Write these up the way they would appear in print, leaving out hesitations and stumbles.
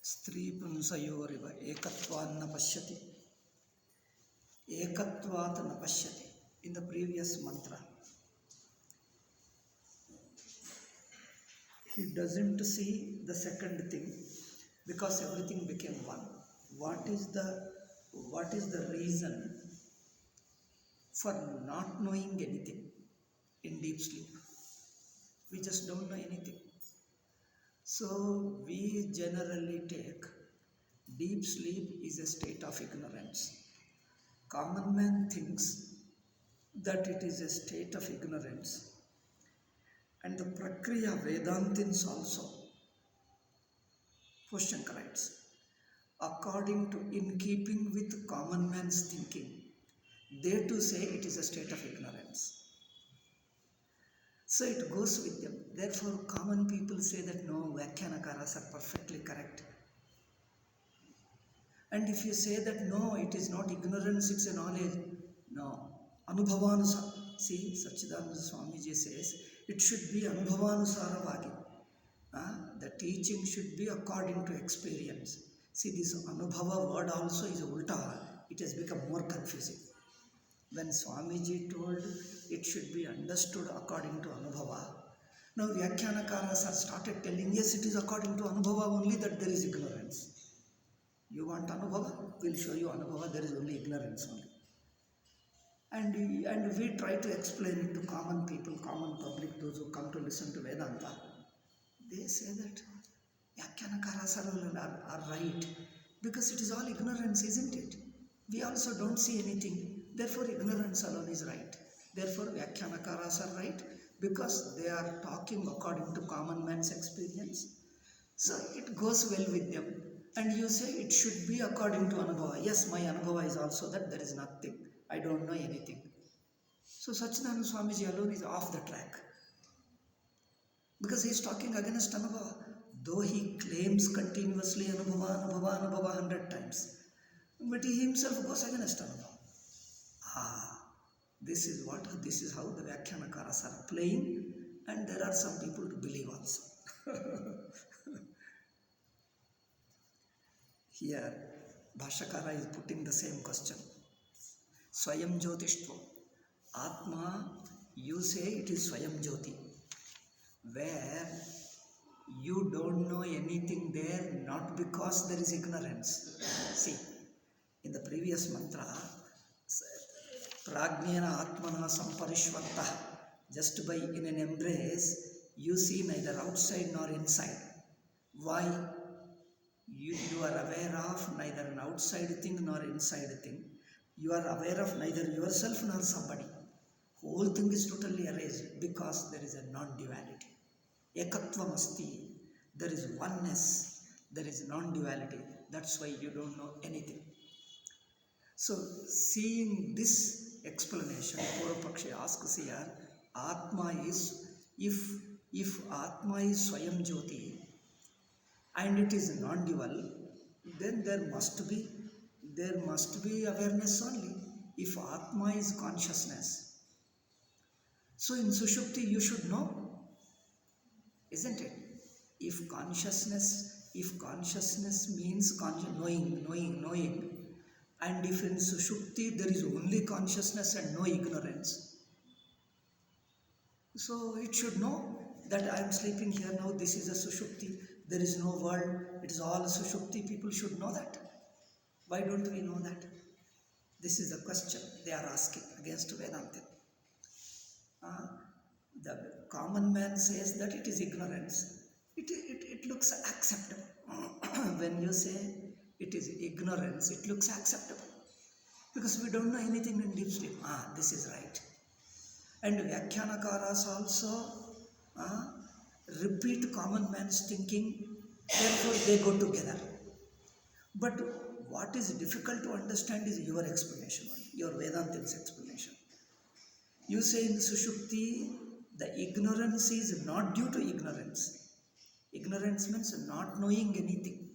ಸ್ತ್ರೀ ಪುಂಸಯೋರಿವ ಏಕತ್ವಾನ್ನ ಪಶ್ಯತಿ ಏಕತ್ವಾತ್ ನ ಪಶ್ಯತಿ. In the previous mantra, he doesn't see the second thing because everything became one. What is the reason for not knowing anything in deep sleep? We just don't know anything. So we generally take deep sleep is a state of ignorance. Common man thinks that it is a state of ignorance, and the Prakriya Vedantins also, Pushanka writes, according to in keeping with common man's thinking, they too say it is a state of ignorance. So it goes with them. Therefore, common people say that no, Vyakhyanakaras are perfectly correct. And if you say that no, it is not ignorance, it's a knowledge. No, Anubhavanusara. See, Sachidananda Swamiji says it should be Anubhavanusara. The teaching should be according to experience. See, this Anubhava word also is ulta. It has become more confusing. When Swamiji told it should be understood according to Anubhava, now Vyakhyanakaras have started telling, yes, it is according to Anubhava only that there is ignorance. You want Anubhava? We'll show you Anubhava, there is only ignorance only. And we try to explain it to common people, common public, those who come to listen to Vedanta. They say that Vyakhyanakaras are right because it is all ignorance, isn't it? We also don't see anything. Therefore, ignorance alone is right. Therefore, Vyakhyanakaras are right because they are talking according to common man's experience. So it goes well with them. And you say it should be according to Anubhava. Yes, my Anubhava is also that there is nothing. I don't know anything. So Sachidananda Swamiji alone is off the track. Because he is talking against Anubhava. Though he claims continuously Anubhava, Anubhava, Anubhava 100 times. But he himself goes against Anubhava. This is how the Vyakhyanakaras are playing, and there are some people to believe also. Here, Bhashakara is putting the same question. Swayam Jyotishva. Atma, you say it is Swayam Jyoti, where you don't know anything there, not because there is ignorance. See, in the previous mantra, Prajnana Atmana Samparishvarta, just by in an embrace, you see neither outside nor inside. Why? You are aware of neither an outside thing nor inside thing. You are aware of neither yourself nor somebody. Whole thing is totally erased because there is a non-duality. Ekatvam asti. There is oneness. There is non-duality. That's why you don't know anything. So, seeing this explanation, Purvapaksha asks here, Atma is, if Atma is Swayam Jyoti and it is non-dual, then there must be awareness only. If Atma is consciousness, so in Sushupti you should know, isn't it? If consciousness means knowing, and if in Sushupti there is only consciousness and no ignorance, so it should know that I am sleeping here now, this is a Sushupti, there is no world, it is all Sushupti. People should know that. Why don't we know that? This is the question they are asking against Vedanta. The common man says that it is ignorance. It looks acceptable. When you say it is ignorance, it looks acceptable. Because we don't know anything in deep sleep. This is right. And Vyakhyanakaras also repeat common man's thinking, therefore they go together. But what is difficult to understand is your explanation, your Vedantin's explanation. You say in Sushupti, the ignorance is not due to ignorance. Ignorance means not knowing anything.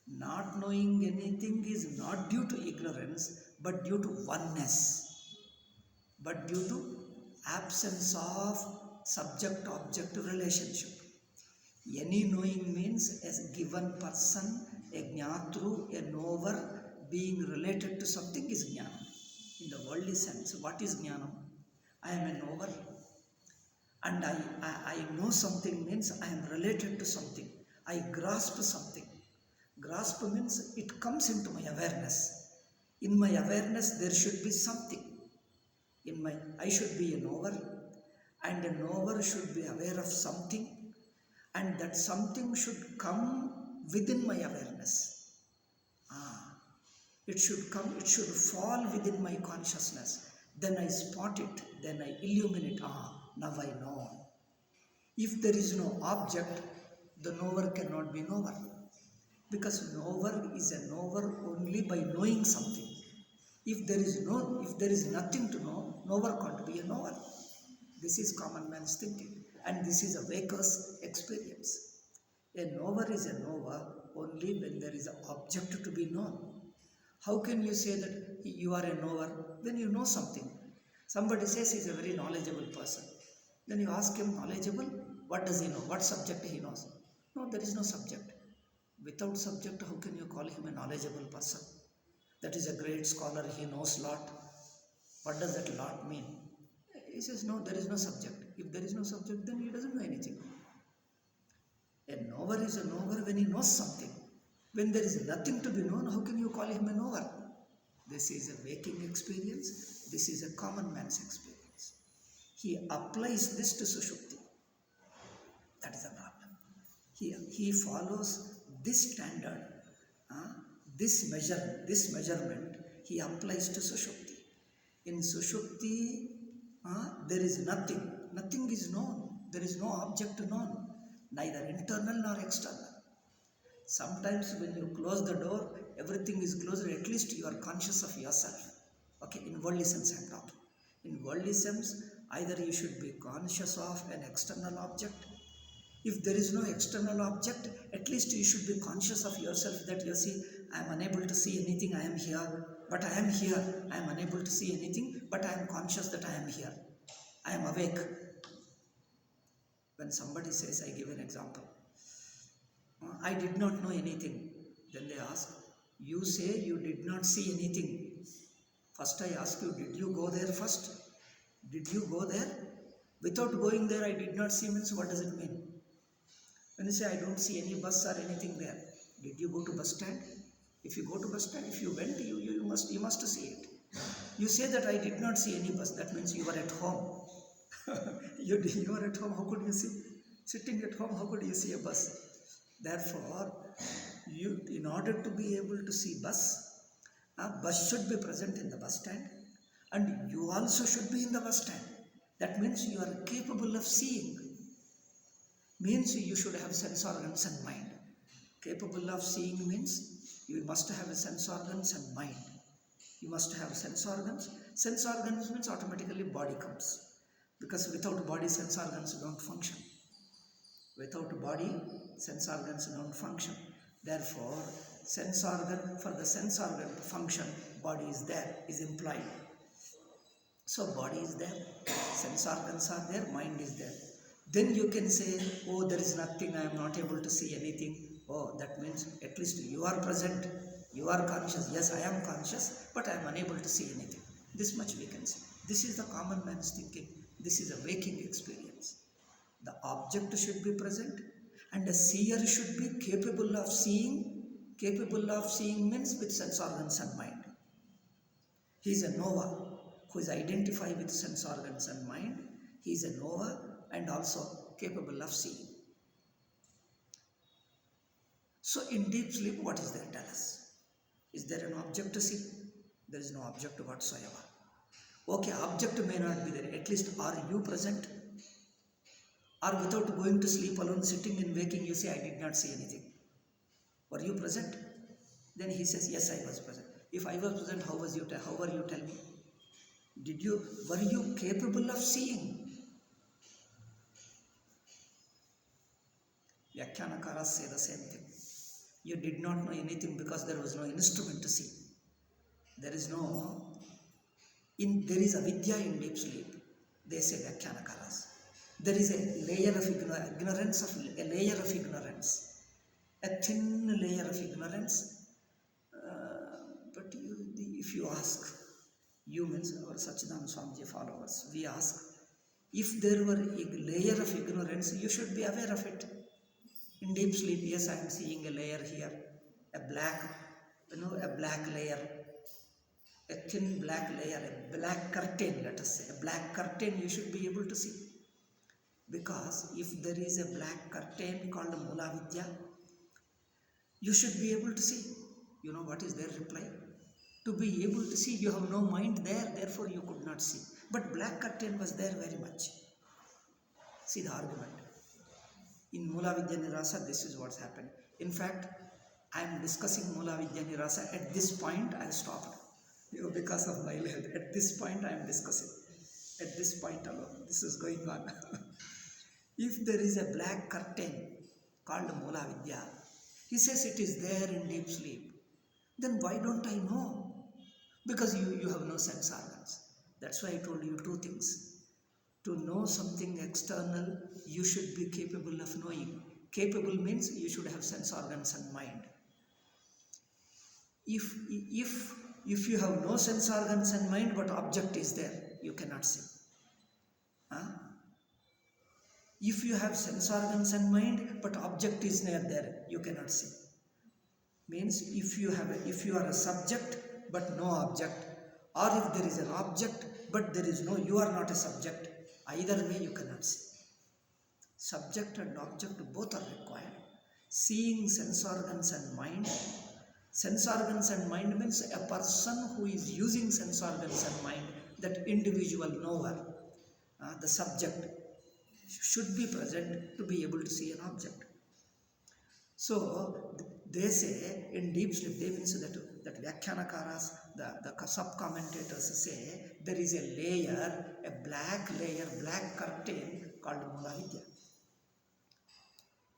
Not knowing anything is not due to ignorance, but due to oneness. But due to absence of subject-object relationship. Any knowing means a given person, a A jnatru, a knower, being related to something is jnana. In the worldly sense, what is jnana? I am a knower and I know something means I am related to something. I grasp something. Grasp means it comes into my awareness. In my awareness, there should be something. I should be a knower, and a knower should be aware of something, and that something should come within my awareness. It should come, it should fall within my consciousness. Then I spot it, then I illuminate. Now I know. If there is no object, the knower cannot be knower. Because knower is a knower only by knowing something. If there is nothing to know, knower can't be a knower. This is common man's thinking, and this is a waker's experience. A knower is a knower only when there is an object to be known. How can you say that you are a knower when you know something? Somebody says he is a very knowledgeable person. Then you ask him, knowledgeable? What does he know? What subject he knows? No, there is no subject. Without subject, how can you call him a knowledgeable person? That is a great scholar, he knows lot. What does that lot mean? He says, no, there is no subject. If there is no subject, then he doesn't know anything. A knower is a knower when he knows something. When there is nothing to be known, how can you call him a knower? This is a waking experience. This is a common man's experience. He applies this to Sushupti. That is the problem. He follows this standard, this measurement, he applies to Sushupti. In Sushupti, there is nothing. Nothing is known. There is no object known, neither internal nor external. Sometimes when you close the door, everything is closed, at least you are conscious of yourself. Okay, in worldly sense I am talking. In worldly sense, either you should be conscious of an external object. If there is no external object, at least you should be conscious of yourself that you see, I am unable to see anything, I am here, but I am here. I am unable to see anything, but I am conscious that I am here. I am awake. When somebody says, I give an example, I did not know anything. Then they ask, you say you did not see anything. First I ask you, did you go there first? Did you go there? Without going there, I did not see means what does it mean? When you say I don't see any bus or anything there, did you go to bus stand? If you go to bus stand, if you went, you must see it. You say that I did not see any bus, that means you are at home. you are at home, how could you see? Sitting at home, how could you see a bus? Therefore, in order to be able to see bus, a bus should be present in the bus stand, and you also should be in the bus stand. That means you are capable of seeing. Means you should have sense organs and mind. Capable of seeing means you must have sense organs and mind. You must have sense organs. Sense organs means automatically body comes. Because without body, sense organs don't function. Without body, sense organs don't function. Therefore, for the sense organ to function, body is there, is implied. So body is there, sense organs are there, mind is there. Then you can say, oh, there is nothing, I am not able to see anything. Oh, that means at least you are present, you are conscious. Yes, I am conscious, but I am unable to see anything. This much we can say. This is the common man's thinking. This is a waking experience. The object should be present, and a seer should be capable of seeing. Capable of seeing means with sense organs and mind. He is a knower who is identified with sense organs and mind. He is a knower and also capable of seeing. So in deep sleep, what is there? Tell us. Is there an object to see? There is no object whatsoever. Okay, object may not be there. At least are you present? Or without going to sleep alone, sitting and waking, you say, I did not see anything. Were you present? Then he says, yes, I was present. If I was present, how were you? Tell me. Were you capable of seeing? Vyakhyanakaras say the same thing. You did not know anything because there was no instrument to see. There is avidya in deep sleep. They say Vyakhyanakaras. There is a layer of ignorance. a thin layer of ignorance. But if you ask, you means our Sachidananda Swamiji followers, we ask, if there were a layer of ignorance, you should be aware of it. In deep sleep, yes, I am seeing a layer here, a black, a black layer, a thin black layer, a black curtain, let us say, a black curtain you should be able to see. Because if there is a black curtain called Mula Vidya, you should be able to see. You know what is their reply? To be able to see, you have no mind there, therefore you could not see. But black curtain was there very much. See the argument. In Mula Vidya Nirasa, this is what's happened. In fact, I am discussing Mula Vidya Nirasa. At this point, I stopped. Because of my health. At this point, I am discussing. At this point alone, this is going on. If there is a black curtain called Mula Vidya, he says it is there in deep sleep. Then why don't I know? Because you have no sense organs. That's why I told you two things. To know something external, you should be capable of knowing. Capable means you should have sense organs and mind. If you have no sense organs and mind, but object is there, you cannot see. If you have sense organs and mind, but object is near there, you cannot see. Means if you are a subject but no object, or if there is an object but there is no, you are not a subject, either way you cannot see. Subject and object both are required. Seeing sense organs and mind. Sense organs and mind means a person who is using sense organs and mind, that individual knower, the subject, should be present to be able to see an object. So they say in deep sleep, they means that Vyakhyanakaras, the sub-commentators say there is a layer, black curtain called Mula Vidya.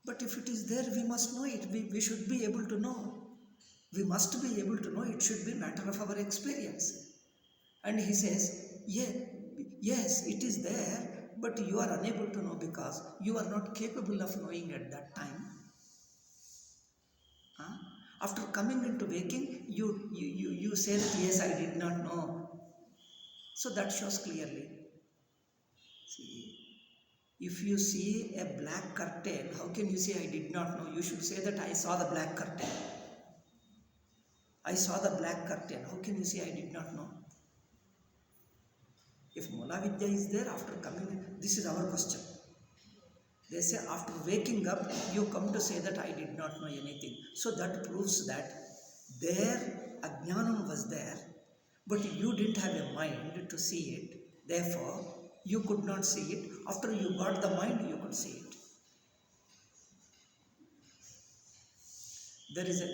But if it is there, we must know it. We should be able to know. We must be able to know. It should be matter of our experience. And he says, yes, it is there, but you are unable to know because you are not capable of knowing at that time. After coming into waking, you say that yes, I did not know. So that shows clearly. See, if you see a black curtain, how can you say I did not know? You should say that I saw the black curtain. I saw the black curtain. How can you say I did not know? If Mula Vidya is there after coming, this is our question. They say after waking up, you come to say that I did not know anything. So that proves that there, Ajnanam was there, but you didn't have a mind to see it. Therefore, you could not see it. After you got the mind, you could see it.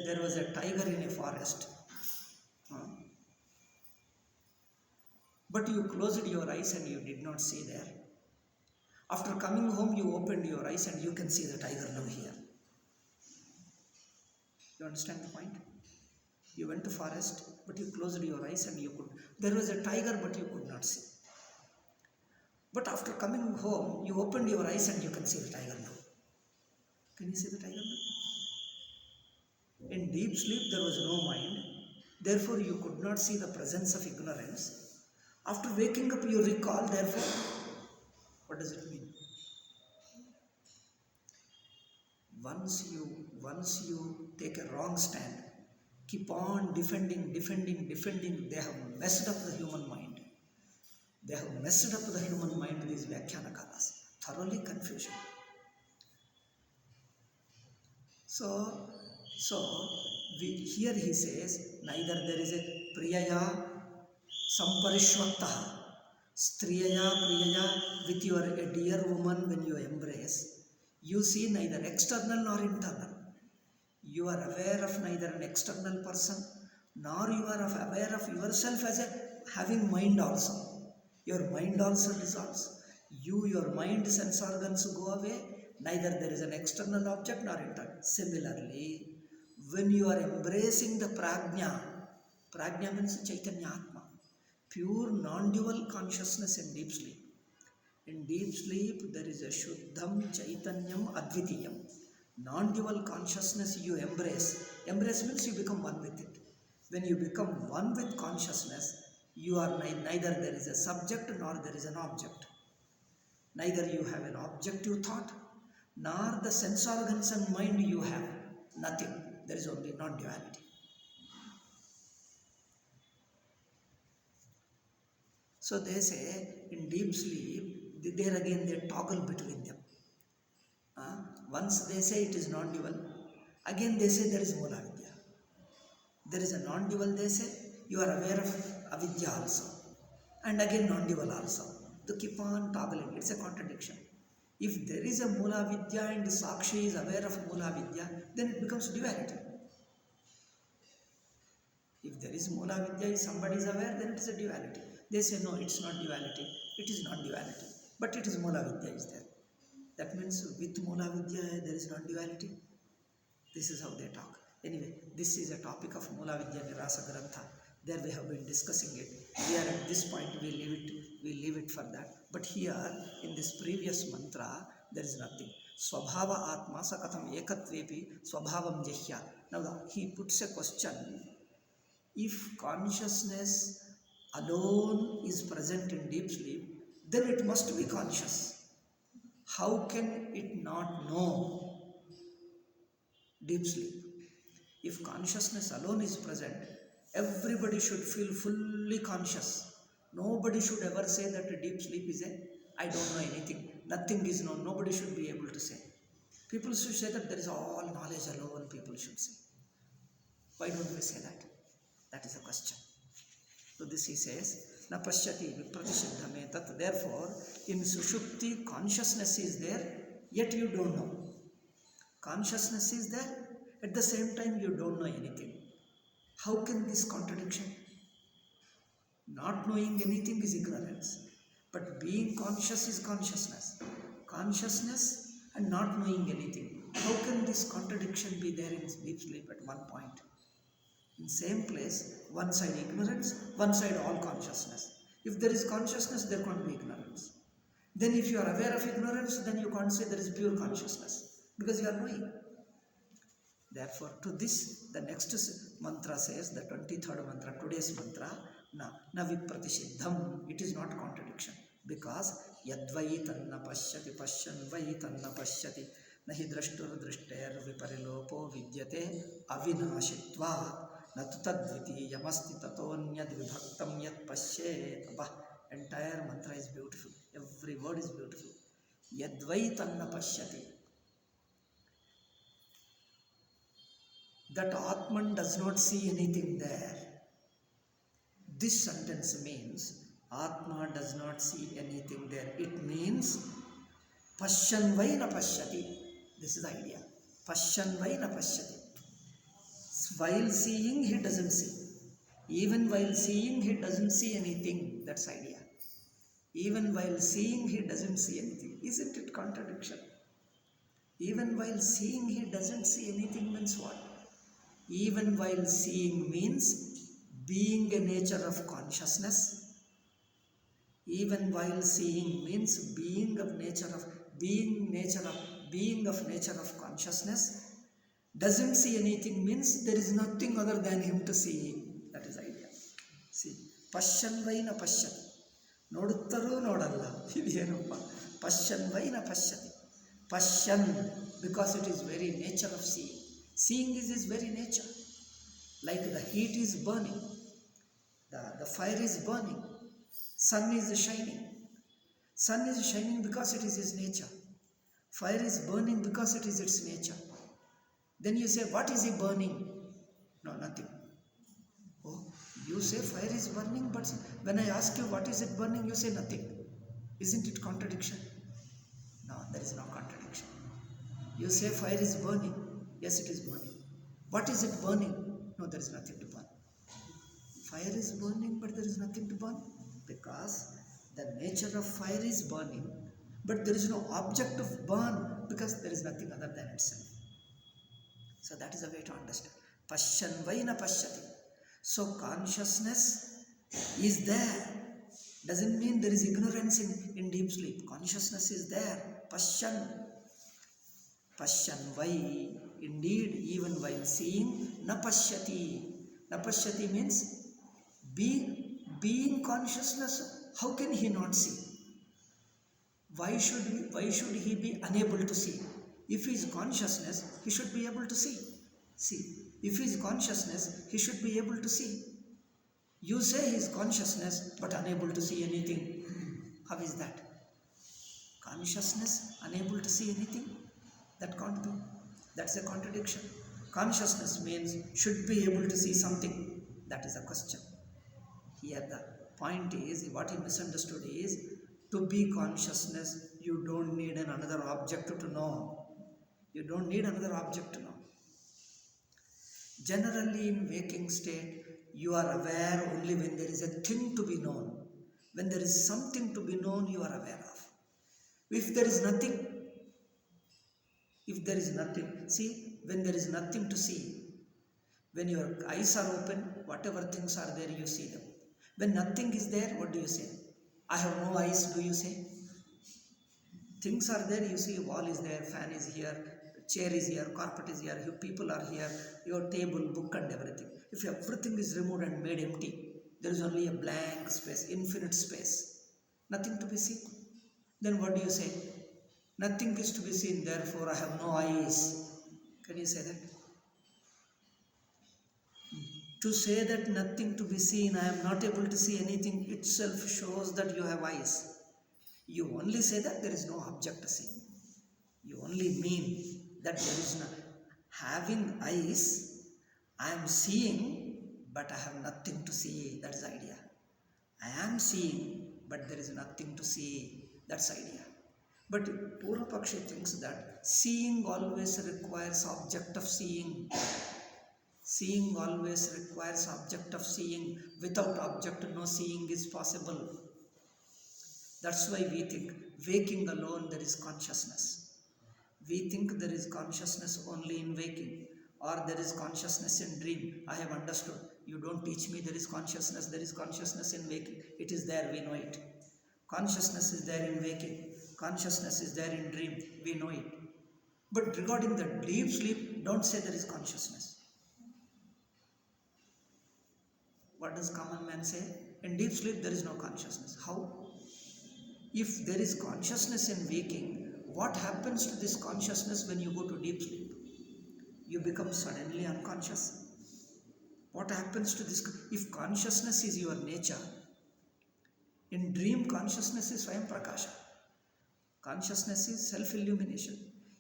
There was a tiger in a forest. But you closed your eyes and you did not see there. After coming home, you opened your eyes and you can see the tiger now here. You understand the point? You went to forest, but you closed your eyes and you could. There was a tiger, but you could not see. But after coming home, you opened your eyes and you can see the tiger now. Can you see the tiger now? In deep sleep, there was no mind. Therefore, you could not see the presence of ignorance. After waking up, you recall, therefore, what does it mean? Once you take a wrong stand, keep on defending, they have messed up the human mind. They have messed up the human mind, these Vyakhyanakaras. Thoroughly confusion. Here he says, neither there is a priyaya samparishvattaha, striyaya priyaya, with your a dear woman when you embrace, you see neither external nor internal. You are aware of neither an external person, nor you are aware of yourself as having mind also. Your mind also dissolves. Your mind sense organs go away, neither there is an external object nor internal. Similarly, when you are embracing the prajna means Chaitanya Atma, pure non-dual consciousness in deep sleep. In deep sleep, there is a Shuddham Chaitanyam Advitiyam. Non-dual consciousness you embrace. Embrace means you become one with it. When you become one with consciousness, you are neither there is a subject nor there is an object. Neither you have an objective thought, nor the sense organs and mind you have. Nothing. There is only non-duality. So they say in deep sleep, there again they toggle between them. Once they say it is non-dual, again they say there is Mula Vidya. There is a non-dual, they say, you are aware of avidya also. And again non-dual also. To keep on toggling, it's a contradiction. If there is a Mula Vidya and Sakshi is aware of Mula Vidya, then it becomes duality. If there is Mula Vidya, if somebody is aware, then it is a duality. They say no, it's not duality, it is non-duality. But it is Mula Vidya is there. That means with Mula Vidya there is non-duality. This is how they talk. Anyway, this is a topic of Mula Vidya Nirasa Grantha. There we have been discussing it. We are at this point, we leave it for that. But here, in this previous mantra, there is nothing. Swabhava Atma Sakatam Ekatvepi Swabhavam Jehya. Now he puts a question. If consciousness alone is present in deep sleep, then it must be conscious. How can it not know deep sleep? If consciousness alone is present, everybody should feel fully conscious. Nobody should ever say that a deep sleep is I don't know anything, nothing is known. Nobody should be able to say. People should say that there is all knowledge alone, people should say. Why don't we say that? That is a question. So this he says, na pashyati vipratishiddhame tat. Therefore, in sushupti, consciousness is there, yet you don't know. Consciousness is there, at the same time you don't know anything. How can this contradiction? Not knowing anything is ignorance, but being conscious is consciousness. Consciousness and not knowing anything. How can this contradiction be there in deep sleep at one point? In same place, one side ignorance, one side all consciousness. If there is consciousness, there can't be ignorance. Then if you are aware of ignorance, then you can't say there is pure consciousness, because you are knowing. Therefore, to this, the next mantra says, the 23rd mantra, today's mantra, na vipratishiddham, it is not contradiction. Because yadvai tanna pashyati pashyan vai tanna pashyati nahi drashtur drishtair viparilopo vidyate avinashitva natu tadviti yamasti tatonyad vibhaktam yat pashyet. Entire mantra is beautiful. Every word is beautiful. Yadvai tanna pashyati. That Atman does not see anything there. This sentence means Atma does not see anything there. It means Pashyan vai na pashyati. This is the idea. Pashyan vai na pashyati. While seeing, he doesn't see. Even while seeing, he doesn't see anything. That's the idea. Even while seeing, he doesn't see anything. Isn't it contradiction? Even while seeing, he doesn't see anything means what? Even while seeing means being a nature of consciousness. Even while seeing means being of nature of consciousness. Doesn't see anything means there is nothing other than him to see. That is the idea. See, Pashyan vai na pashyati. Noduttaru nodalla. Idenappa. Pashyan vai na pashyati. Pashyan, because it is very nature of seeing. Seeing is his very nature. Like the heat is burning, the fire is burning, sun is shining. Sun is shining because it is his nature. Fire is burning because it is its nature. Then you say, what is he burning? No, nothing. Oh, you say fire is burning, but when I ask you what is it burning, you say nothing. Isn't it contradiction? No, there is no contradiction. You say fire is burning. Yes, it is burning. What is it burning? No, there is nothing to burn. Fire is burning, but there is nothing to burn. Because the nature of fire is burning, but there is no object of burn, because there is nothing other than itself. So that is the way to understand. Pashyan vai na pashyati. So consciousness is there. Doesn't mean there is ignorance in deep sleep. Consciousness is there. Pashyan. Pashyan, why? Indeed, even while seeing, na pashyati. Na pashyati means being consciousness, how can he not see? Why should he be unable to see? If he is consciousness, he should be able to see. See, if he is consciousness, he should be able to see. You say he is consciousness but unable to see anything. How is that? Consciousness unable to see anything? That can't be. That's a contradiction. Consciousness means should be able to see something. That is a question. Here the point is, what he misunderstood is, to be consciousness, you don't need another object to know. You don't need another object to know. Generally in waking state, you are aware only when there is a thing to be known. When there is something to be known, you are aware of. If there is nothing, see, when there is nothing to see, when your eyes are open, whatever things are there, you see them. When nothing is there, what do you say? I have no eyes, do you say? Things are there, you see, wall is there, fan is here, chair is here, carpet is here, you people are here, your table, book and everything. If everything is removed and made empty, there is only a blank space, infinite space, nothing to be seen. Then what do you say? Nothing is to be seen, therefore I have no eyes. Can you say that? To say that nothing to be seen, I am not able to see anything, itself shows that you have eyes. You only say that there is no object to see. You only mean that there is no. Having eyes, I am seeing, but I have nothing to see. That is the idea. I am seeing, but there is nothing to see. That's the idea. But Purvapakshi thinks that seeing always requires object of seeing. Seeing always requires object of seeing. Without object, no seeing is possible. That's why we think waking alone there is consciousness. We think there is consciousness only in waking, or there is consciousness in dream. I have understood. You don't teach me there is consciousness in waking. It is there, we know it. Consciousness is there in waking. Consciousness is there in dream, we know it. But regarding the deep sleep, don't say there is consciousness. What does common man say? In deep sleep there is no consciousness. How? If there is consciousness in waking, what happens to this consciousness when you go to deep sleep? You become suddenly unconscious. What happens to this? If consciousness is your nature, in dream consciousness is Swayam Prakasha. Consciousness is self-illumination.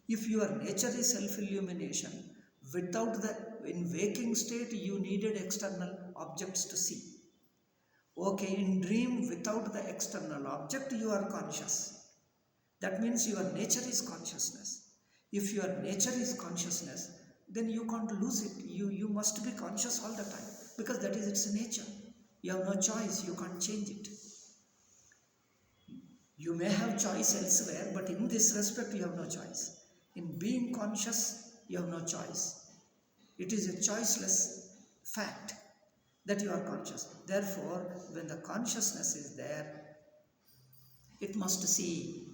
If your nature is self-illumination, in waking state you needed external objects to see. Okay, in dream without the external object you are conscious. That means your nature is consciousness. If your nature is consciousness, then you can't lose it. You must be conscious all the time, because that is its nature. You have no choice, you can't change it. You may have choice elsewhere, but in this respect you have no choice. In being conscious, you have no choice. It is a choiceless fact that you are conscious. Therefore, when the consciousness is there, it must see.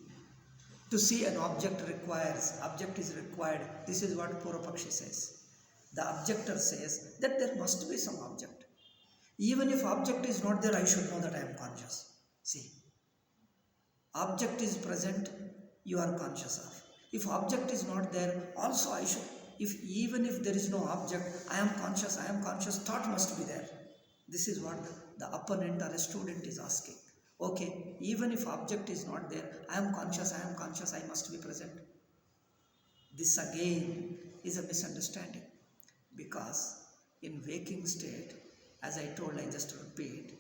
To see an object is required. This is what Purvapakshi says. The objector says that there must be some object. Even if object is not there, I should know that I am conscious. See. Object is present, you are conscious of. If object is not there, also I should. Even if there is no object, I am conscious, thought must be there. This is what the opponent or a student is asking. Okay, even if object is not there, I am conscious, I must be present. This again is a misunderstanding, because in waking state, as I told, I just repeat,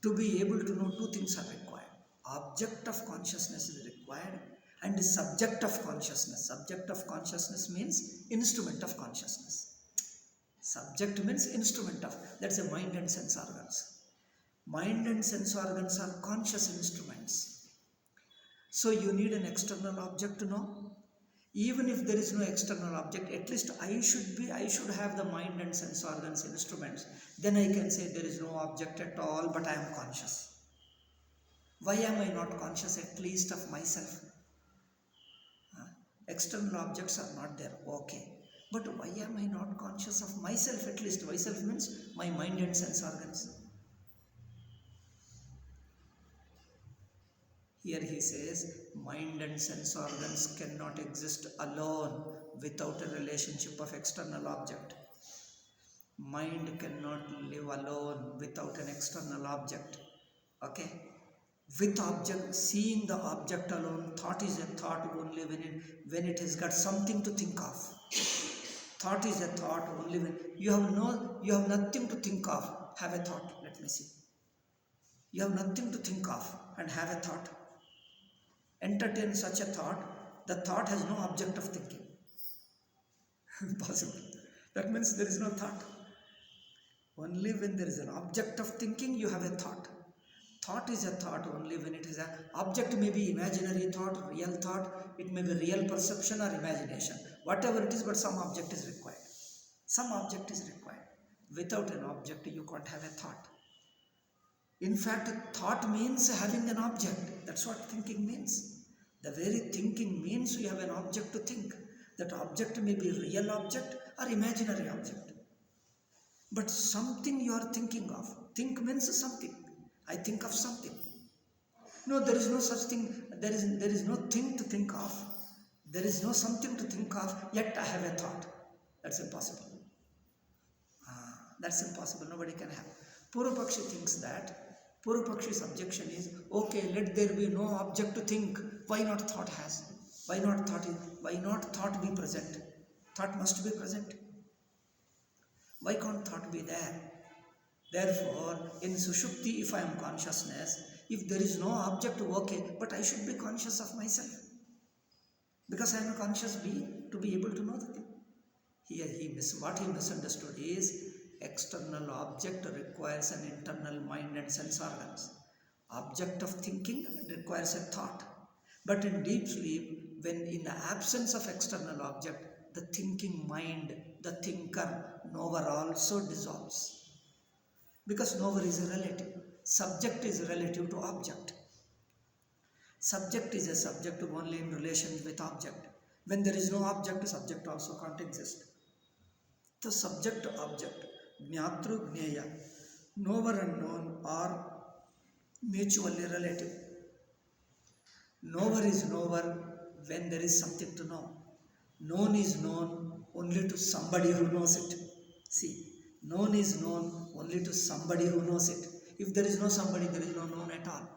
to be able to know two things are required. Object of consciousness is required, and subject of consciousness. Subject of consciousness means instrument of consciousness. Subject means instrument of, that's a mind and sense organs. Mind and sense organs are conscious instruments. So you need an external object to know. Even if there is no external object, at least I should have the mind and sense organs instruments. Then I can say there is no object at all, but I am conscious. Why am I not conscious at least of myself? External objects are not there. Okay. But why am I not conscious of myself at least? Myself means my mind and sense organs. Here he says, mind and sense organs cannot exist alone without a relationship of external object. Mind cannot live alone without an external object. Okay? With object, seeing the object alone, thought is a thought only when it has got something to think of. Thought is a thought only when you have nothing to think of. Have a thought. Let me see. You have nothing to think of and have a thought. Entertain such a thought. The thought has no object of thinking. Impossible. That means there is no thought. Only when there is an object of thinking, you have a thought. Thought is a thought only when it is an object, may be imaginary thought, real thought, it may be real perception or imagination. Whatever it is, but some object is required. Some object is required. Without an object, you can't have a thought. In fact, thought means having an object. That's what thinking means. The very thinking means you have an object to think. That object may be real object or imaginary object. But something you are thinking of. Think means something. I think of something. No, there is no such thing. There is no thing to think of. There is no something to think of, yet I have a thought. That's impossible. That's impossible. Nobody can have. Purvapakshi thinks that. Purvapakshi's objection is, okay, let there be no object to think. Why not thought has? Why not thought be present? Thought must be present. Why can't thought be there? Therefore, in Sushupti, if I am consciousness, if there is no object, okay, but I should be conscious of myself. Because I am a conscious being to be able to know the thing. Here, what he misunderstood is, external object requires an internal mind and sense organs. Object of thinking requires a thought. But in deep sleep, when in the absence of external object, the thinking mind, the thinker, knower also dissolves. Because knower is a relative. Subject is relative to object. Subject is a subject only in relation with object. When there is no object, subject also can't exist. The subject object, Jnatru Jneya, knower and known are mutually relative. Knower is knower when there is something to know. Known is known only to somebody who knows it. See, known is known only to somebody who knows it. If there is no somebody, there is no known at all.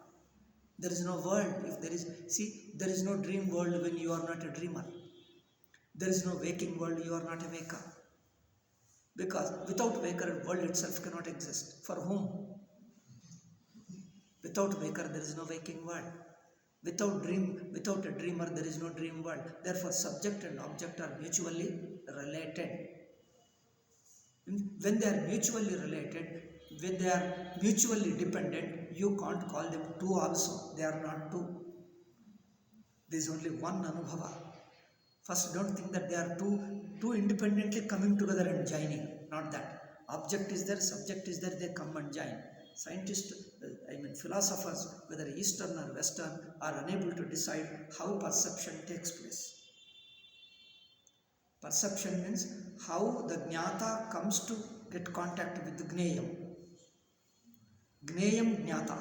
There is no world. There is no dream world when you are not a dreamer. There is no waking world, you are not a waker. Because without waker, world itself cannot exist. For whom? Without waker, there is no waking world. Without a dreamer, there is no dream world. Therefore, subject and object are mutually related. When they are mutually related, when they are mutually dependent, you can't call them two also. They are not two. There is only one Anubhava. First, don't think that they are two independently coming together and joining. Not that. Object is there, subject is there, they come and join. Scientists, philosophers, whether Eastern or Western, are unable to decide how perception takes place. Perception means how the Jnata comes to get contact with the Gneyam. Gneyam Jnata.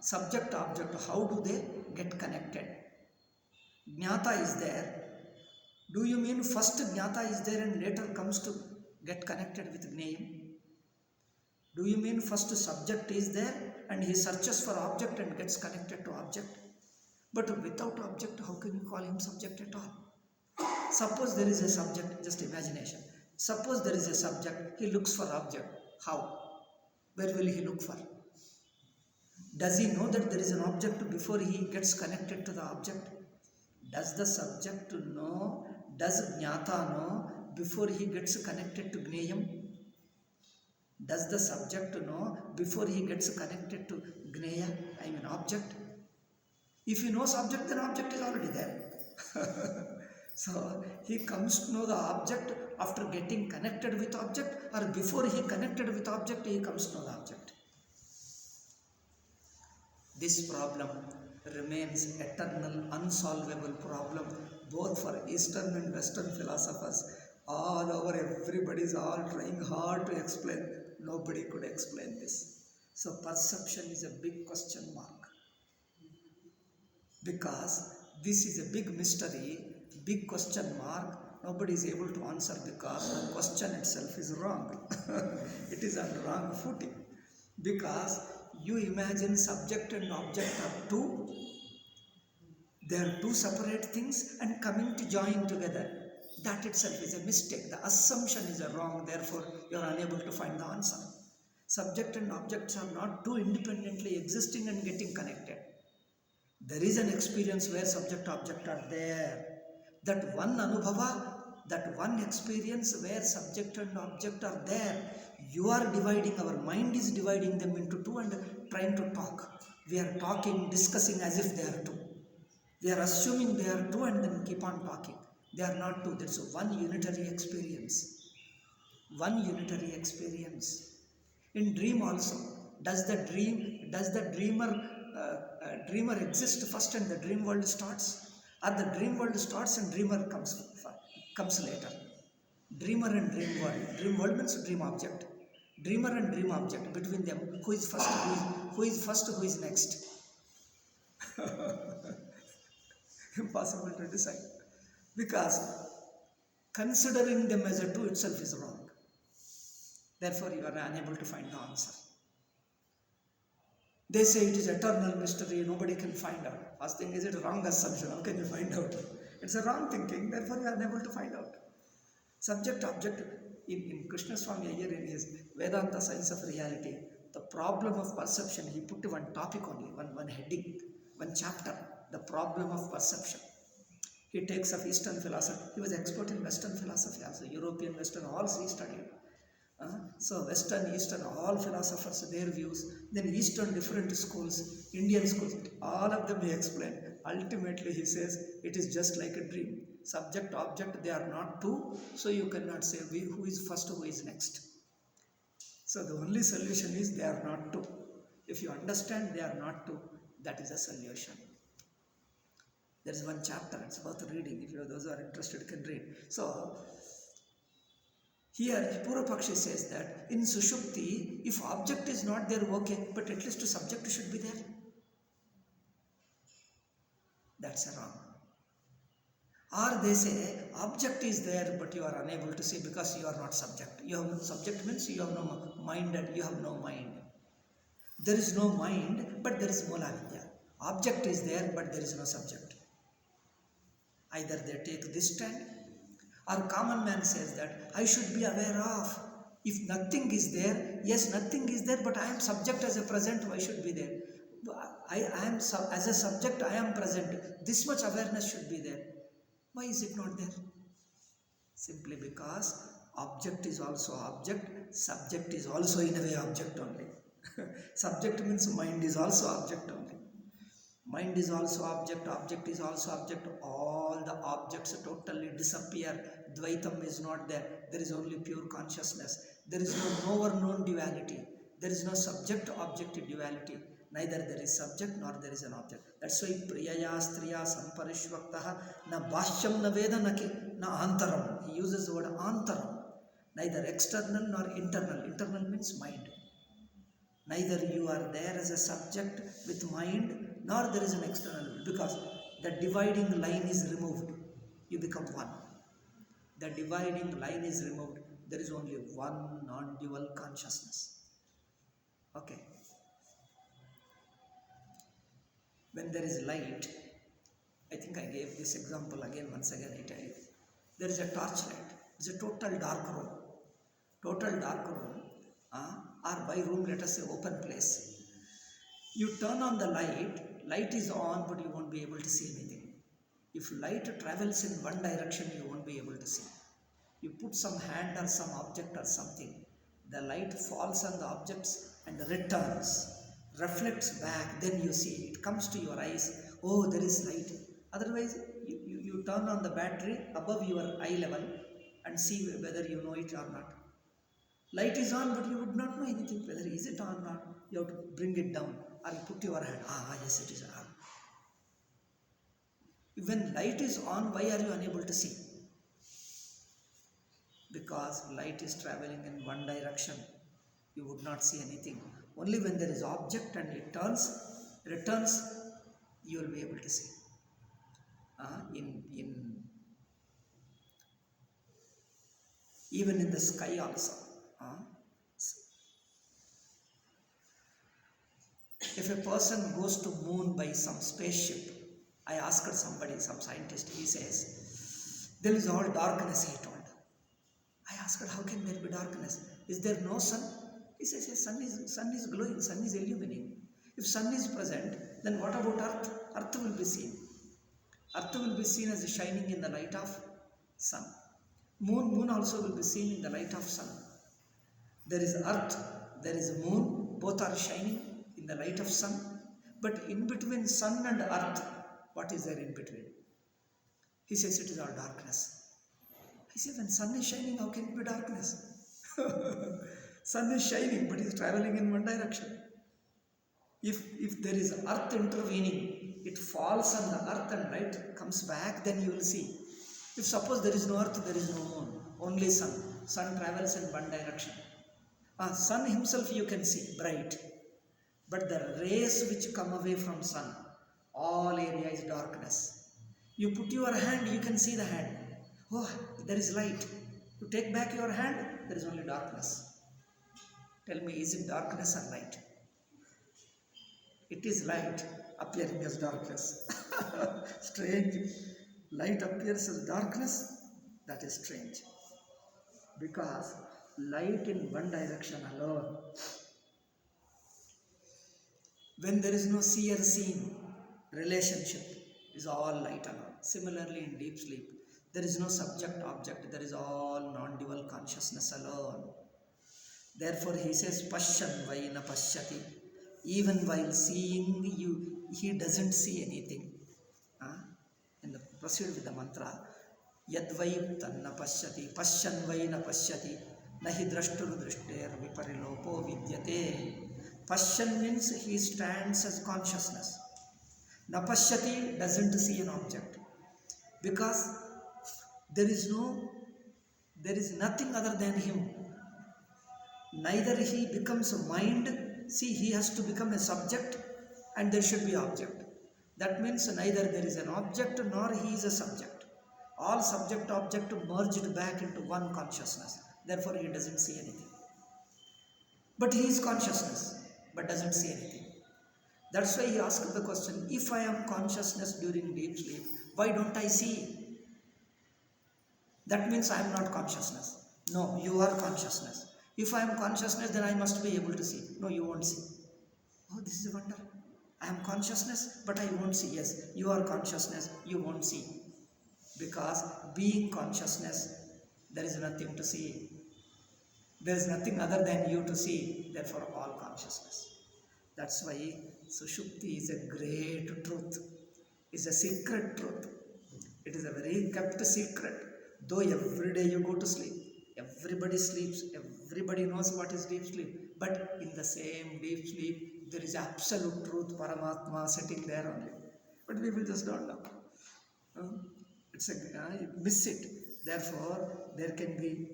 Subject, object, how do they get connected? Jnata is there. Do you mean first Jnata is there and later comes to get connected with Gneyam? Do you mean first subject is there and he searches for object and gets connected to object? But without object, how can you call him subject at all? Suppose there is a subject, just imagination. Suppose there is a subject, he looks for object. How? Where will he look for? Does he know that there is an object before he gets connected to the object? Does the subject know, does Jnata know before he gets connected to Gneyam? Does the subject know before he gets connected to Gneya, object? If he knows object, then object is already there. So, he comes to know the object after getting connected with object, or before he connected with object, he comes to know the object. This problem remains eternal, unsolvable problem both for Eastern and Western philosophers. All over, everybody is all trying hard to explain. Nobody could explain this. So perception is a big question mark. Because this is a big mystery, big question mark. Nobody is able to answer because the question itself is wrong. It is on wrong footing. Because you imagine subject and object are two. They are two separate things and coming to join together. That itself is a mistake. The assumption is wrong, therefore you are unable to find the answer. Subject and objects are not two independently existing and getting connected. There is an experience where subject object are there. That one anubhava, that one experience where subject and object are there, you are dividing, our mind is dividing them into two and trying to talk. We are talking, discussing as if they are two. We are assuming they are two and then keep on talking. They are not two. There is one unitary experience. One unitary experience. In dream also, does the dreamer exist first and the dream world starts? Or the dream world starts and dreamer comes later? Dreamer and dream world. Dream world means dream object. Dreamer and dream object, between them, who is first, who is next? Impossible to decide. Because considering them as a two itself is wrong. Therefore, you are unable to find the answer. They say it is eternal mystery, nobody can find out. First thing, is it a wrong assumption? How can you find out? It's a wrong thinking, therefore you are unable to find out. Subject, object, in Krishna Swami Iyer, in his Vedanta Science of Reality, the problem of perception, he put one topic only, one heading, one chapter, the problem of perception. He takes up Eastern philosophy. He was expert in Western philosophy also, European, Western, all he studied. So Western, Eastern, all philosophers, their views, then Eastern different schools, Indian schools, all of them he explained. Ultimately he says, it is just like a dream. Subject, object, they are not two, so you cannot say who is first, who is next. So the only solution is they are not two. If you understand they are not two, that is a solution. There is one chapter, it's worth reading. If those who are interested can read. So here Purvapakshi says that in Sushupti, if object is not there, okay, but at least subject should be there. That's wrong. Or they say object is there, but you are unable to see because you are not subject. You have no subject means you have no mind and you have no mind. There is no mind, but there is Mula Vidya. Object is there, but there is no subject. Either they take this stand, or common man says that I should be aware of. If nothing is there, yes, nothing is there, but I am subject as a present, why should be there? As a subject, I am present. This much awareness should be there. Why is it not there? Simply because object is also object, subject is also in a way object only. Subject means mind is also object only. Mind is also object, object is also object. All the objects totally disappear. Dvaitam is not there. There is only pure consciousness. There is no knower-known duality. There is no subject-object duality. Neither there is subject nor there is an object. That's why priyaya striya samparishvaktaha na bhashyam na veda na antaram. He uses the word antaram. Neither external nor internal. Internal means mind. Neither you are there as a subject with mind, nor there is an external, because the dividing line is removed. You become one. The dividing line is removed. There is only one non-dual consciousness. Okay. When there is light, I think I gave this example again, once again I tell you. There is a torchlight. It's a total dark room. Total dark room, or by room, let us say open place. You turn on the light, light is on, but you won't be able to see anything. If light travels in one direction, you won't be able to see. You put some hand or some object or something, the light falls on the objects and returns, reflects back, then you see it comes to your eyes, oh, there is light. Otherwise, you turn on the battery above your eye level and see whether you know it or not. Light is on, but you would not know anything, whether is it on or not. You have to bring it down, or you put your hand, yes, it is on. When light is on, why are you unable to see? Because light is traveling in one direction. You would not see anything. Only when there is object and it returns, you will be able to see. Even in the sky also. If a person goes to moon by some spaceship, I asked somebody, some scientist, he says, there is all darkness, he told. I asked, how can there be darkness? Is there no sun? He says, yes, sun is glowing, sun is illuminating. If sun is present, then what about earth? Earth will be seen. Earth will be seen as shining in the light of sun. Moon also will be seen in the light of sun. There is earth, there is moon, both are shining in the light of sun. But in between sun and earth, what is there in between? He says it is all darkness. I say, when sun is shining, how can it be darkness? Sun is shining, but it is traveling in one direction. If there is earth intervening, it falls on the earth and light comes back, then you will see. If suppose there is no earth, there is no moon, only sun. Sun travels in one direction. Sun himself you can see, bright. But the rays which come away from sun, all area is darkness. You put your hand, you can see the hand. Oh, there is light. You take back your hand, there is only darkness. Tell me, is it darkness or light? It is light appearing as darkness. Strange. Light appears as darkness. That is strange. Because light in one direction alone. When there is no seer-seen relationship, is all light alone. Similarly, in deep sleep, there is no subject-object. There is all non-dual consciousness alone. Therefore, he says, Pashyan vaina pashyati. Even while seeing you, he doesn't see anything. Proceed with the mantra. Yadvai tanna pashyati. Pashyan vaina pashyati. Nahi drashtur drishter viparilopo vidyate. Pashyan means he stands as consciousness. Napashyati doesn't see an object. Because there is nothing other than him. Neither he becomes a mind. See, he has to become a subject and there should be object. That means neither there is an object nor he is a subject. All subject-object merged back into one consciousness. Therefore, he doesn't see anything. But he is consciousness, but doesn't see anything. That's why he asked the question, if I am consciousness during deep sleep, why don't I see? That means I am not consciousness. No, you are consciousness. If I am consciousness, then I must be able to see. No, you won't see. Oh, this is a wonder. I am consciousness, but I won't see. Yes, you are consciousness, you won't see. Because being consciousness, there is nothing to see. There is nothing other than you to see. Therefore, all consciousness. That's why Sushupti is a great truth. It's a secret truth. It is a very kept secret. Though every day you go to sleep, everybody sleeps, everybody knows what is deep sleep. But in the same deep sleep, there is absolute truth, Paramatma sitting there only. But people just don't know. You miss it. Therefore, there can be.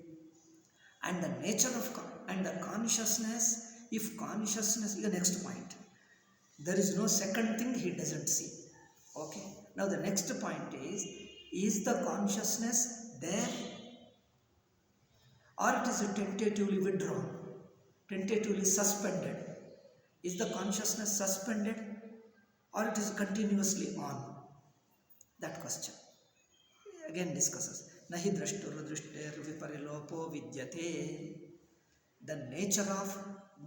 And the nature of and the consciousness, if consciousness is the next point. There is no second thing he doesn't see. Okay. Now the next point is the consciousness there or it is tentatively withdrawn, tentatively suspended? Is the consciousness suspended or it is continuously on? That question again discusses. Nahi drashtur drishter viparilopo vidyate. The nature of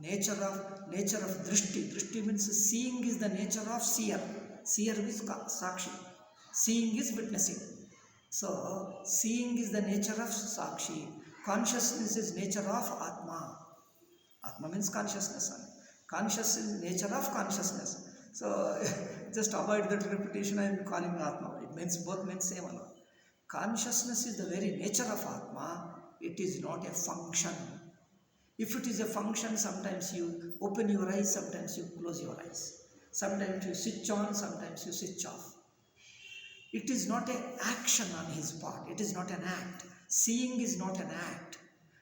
drishti. Drishti means seeing is the nature of seer. Seer is sakshi. Seeing is witnessing. So seeing is the nature of sakshi. Consciousness is nature of atma. Atma means consciousness. Consciousness is nature of consciousness. So just avoid that repetition. I am calling atma. It means both means same alone. Consciousness is the very nature of atma. It is not a function. If it is a function, sometimes you open your eyes, sometimes you close your eyes. Sometimes you switch on, sometimes you switch off. It is not an action on his part. It is not an act. Seeing is not an act.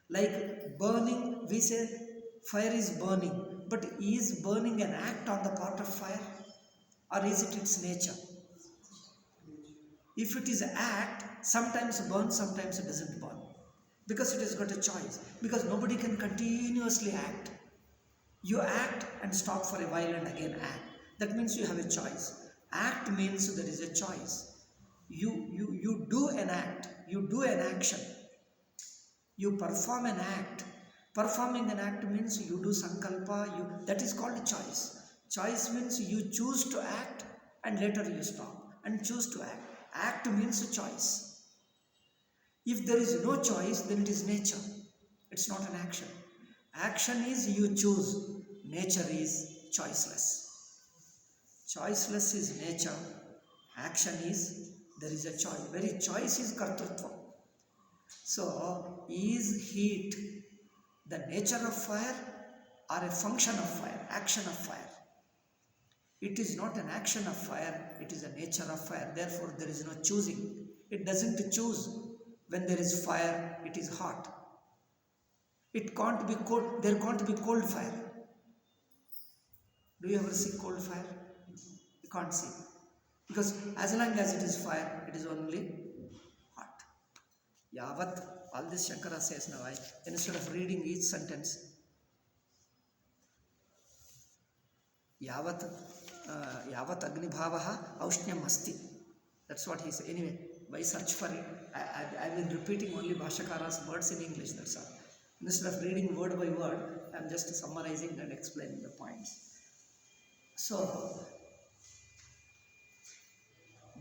Like burning, we say fire is burning. But is burning an act on the part of fire? Or is it its nature? If it is an act, sometimes it burns, sometimes it doesn't burn. Because it has got a choice. Because nobody can continuously act. You act and stop for a while and again act. That means you have a choice. Act means there is a choice. You do an act, you do an action, you perform an act. Performing an act means you do sankalpa, that is called choice. Choice means you choose to act and later you stop and choose to act. Act means choice. If there is no choice, then it is nature. It's not an action. Action is you choose. Nature is choiceless. Choiceless is nature. Action is there is a choice. Very choice is kartrutva. So, is heat the nature of fire or a function of fire, action of fire? It is not an action of fire, it is a nature of fire. Therefore, there is no choosing. It doesn't choose. When there is fire, it is hot. It can't be cold. There can't be cold fire. Do you ever see cold fire? You can't see. Because as long as it is fire, it is only hot. Yavat, all this Shankara says now, instead of reading each sentence, Yavat Agnibhavaha Aushnyam Asti. That's what he said. Anyway, why search for it? I've been repeating only Bhashakara's words in English, that's all. Instead of reading word by word, I'm just summarizing and explaining the points. So,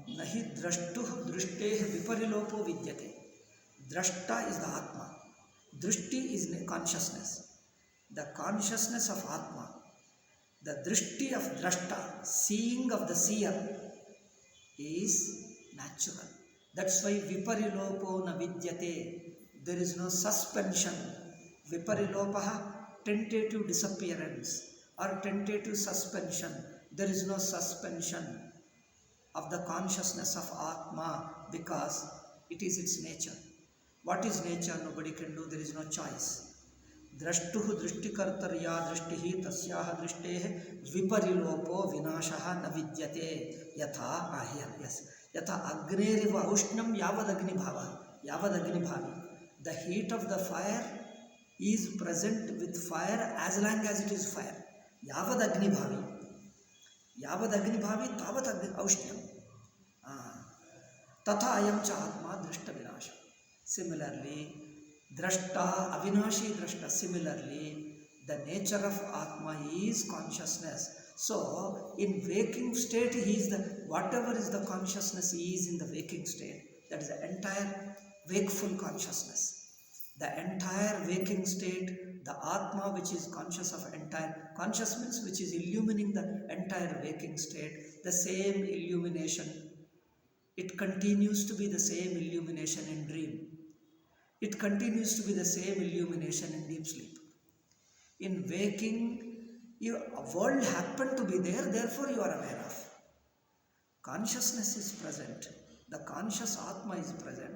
Nahi drashtuh drushteh viparilopo vidyate. Drashta is the Atma. Drishti is consciousness. The consciousness of Atma. The drishti of drashta, seeing of the seer, is natural. That's why viparilopo na vidyate. There is no suspension. Viparilopaha, tentative disappearance or tentative suspension. There is no suspension of the consciousness of Atma because it is its nature. What is nature? Nobody can do. There is no choice. Drashtuh drishtikartarya drishtihi tasyaha drishtehe viparilopo vinashaha na vidyate yatha ahya. Yes. Yatha agneriva ushnam yavad agni bhava. Yavad agni bhavi. The heat of the fire is present with fire as long as it is fire. Yavad agni bhavi. Yavad agni bhavi tavat agni aushnyam. Tatha ayam cha atma drishta vinasha. Similarly, drashta, avinashi drashta. Similarly, the nature of Atma is consciousness. So, in waking state, he is the, whatever is the consciousness is in the waking state, that is the entire wakeful consciousness. The entire waking state, the Atma which is conscious of entire, conscious means which is illumining the entire waking state, the same illumination. It continues to be the same illumination in dream. It continues to be the same illumination in deep sleep. In waking, your world happened to be there, therefore you are aware of. Consciousness is present. The conscious Atma is present.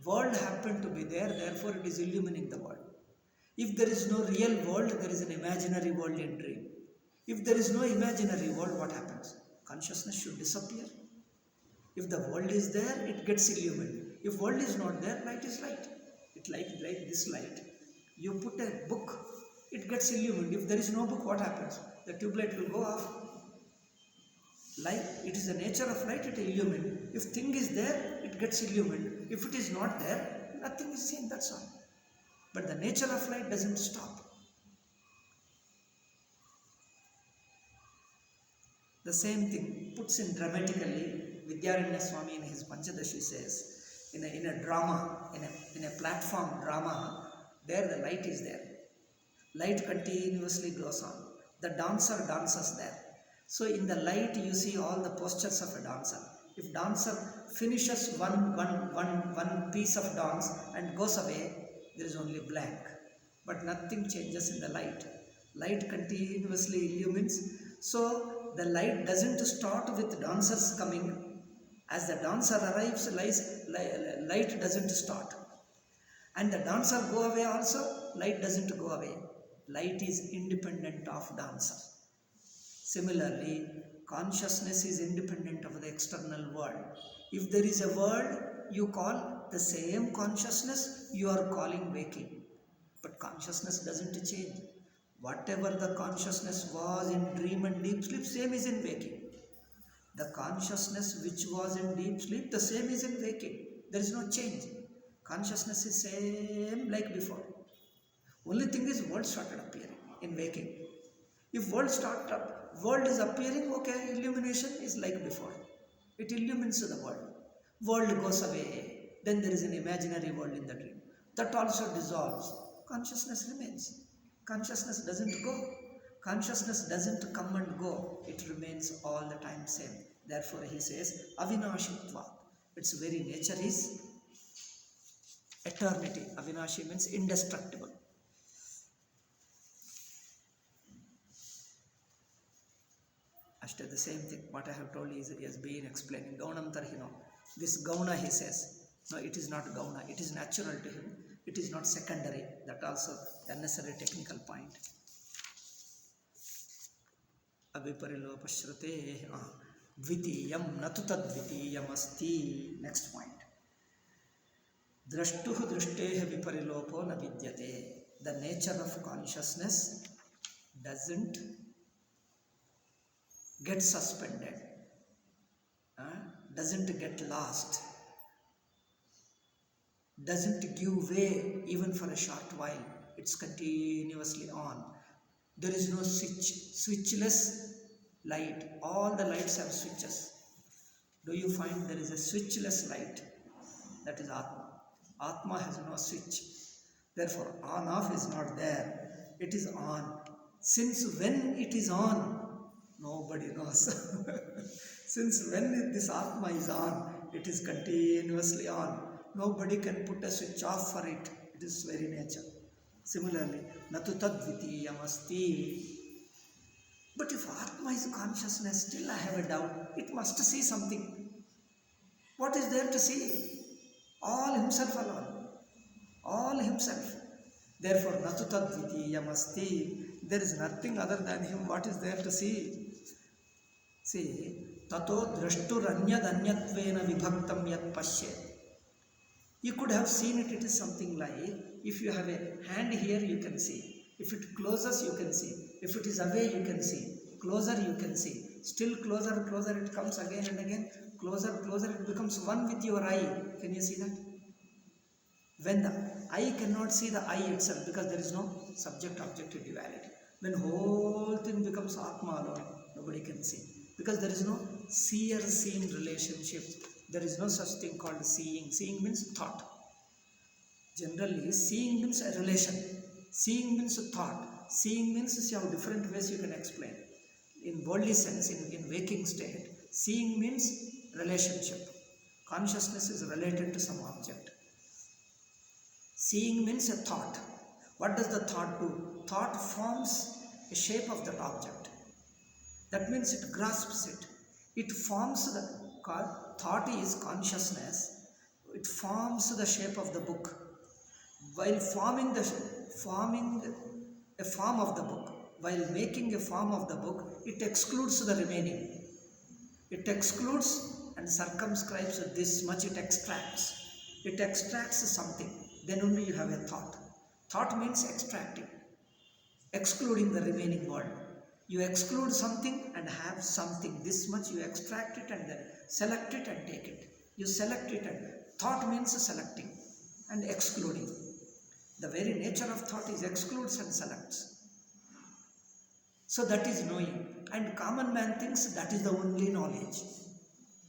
World happened to be there, therefore it is illumining the world. If there is no real world, there is an imaginary world in dream. If there is no imaginary world, what happens? Consciousness should disappear. If the world is there, it gets illumined. If world is not there, light is light. It like this light. You put a book, it gets illumined. If there is no book, what happens? The tube light will go off. Light, it is the nature of light, it illuminates. If thing is there, it gets illumined. If it is not there, nothing is seen, that's all. But the nature of light doesn't stop. The same thing puts in dramatically, Vidyaranya Swami in his Panchadashi says, in a drama, in a platform drama, there the light is there. Light continuously goes on. The dancer dances there. So in the light you see all the postures of a dancer. If dancer finishes one piece of dance and goes away, there is only blank. But nothing changes in the light. Light continuously illumines. So the light doesn't start with dancers coming. As the dancer arrives, light doesn't start. And the dancer go away also, light doesn't go away. Light is independent of dancer. Similarly, consciousness is independent of the external world. If there is a world, you call the same consciousness, you are calling waking. But consciousness doesn't change. Whatever the consciousness was in dream and deep sleep, same is in waking. The consciousness which was in deep sleep, the same is in waking. There is no change. Consciousness is same like before. Only thing is world started appearing in waking. If world is appearing, okay, illumination is like before. It illumines the world. World goes away. Then there is an imaginary world in the dream. That also dissolves. Consciousness remains. Consciousness doesn't go. Consciousness doesn't come and go. It remains all the time same. Therefore he says, avinashitva. Its very nature is eternity. Avinashi means indestructible. Ashta, the same thing. What I have told is he has been explaining. Gaunam tarhino. This gauna he says. No, it is not gauna. It is natural to him. It is not secondary. That also unnecessary technical point. Aviparilopaśrute dvitiyam natu tadvitiyam asti. Next point. Drashtuh drushteha viparilopo na vidyate. The nature of consciousness doesn't get suspended, doesn't get lost, doesn't give way even for a short while. It's continuously on. There is no switchless light. All the lights have switches. Do you find there is a switchless light? That is Atma. Atma has no switch. Therefore, on-off is not there. It is on. Since when it is on? Nobody knows. Since when this Atma is on, it is continuously on. Nobody can put a switch off for it. It is very nature. Similarly, natu tadvitiyam asti. But if Atma is consciousness, still I have a doubt. It must see something. What is there to see? All himself alone. All himself. Therefore, natu tadvitiyam asti. There is nothing other than him. What is there to see? See, tato drashturanyadanyatvena vibhaktam yat pashyet. You could have seen it. It is something like, if you have a hand here, you can see. If it closes, you can see. If it is away, you can see. Closer, you can see. Still closer, closer, it comes again and again. Closer, closer, it becomes one with your eye. Can you see that? When the eye cannot see the eye itself, because there is no subject-object duality. When whole thing becomes Atma alone, nobody can see. Because there is no seer-seen relationship. There is no such thing called seeing. Seeing means thought. Generally, seeing means a relation. Seeing means a thought. Seeing means you have different ways you can explain. In worldly sense, in waking state, seeing means relationship. Consciousness is related to some object. Seeing means a thought. What does the thought do? Thought forms a shape of that object. That means it grasps it. It forms the thought is consciousness. It forms the shape of the book. While forming a form of the book, while making a form of the book, it excludes the remaining. It excludes and circumscribes this much. It extracts. It extracts something. Then only you have a thought. Thought means extracting, excluding the remaining world. You exclude something and have something. This much you extract it and then select it and take it. You select it and thought means selecting and excluding. The very nature of thought is excludes and selects. So that is knowing. And common man thinks that is the only knowledge.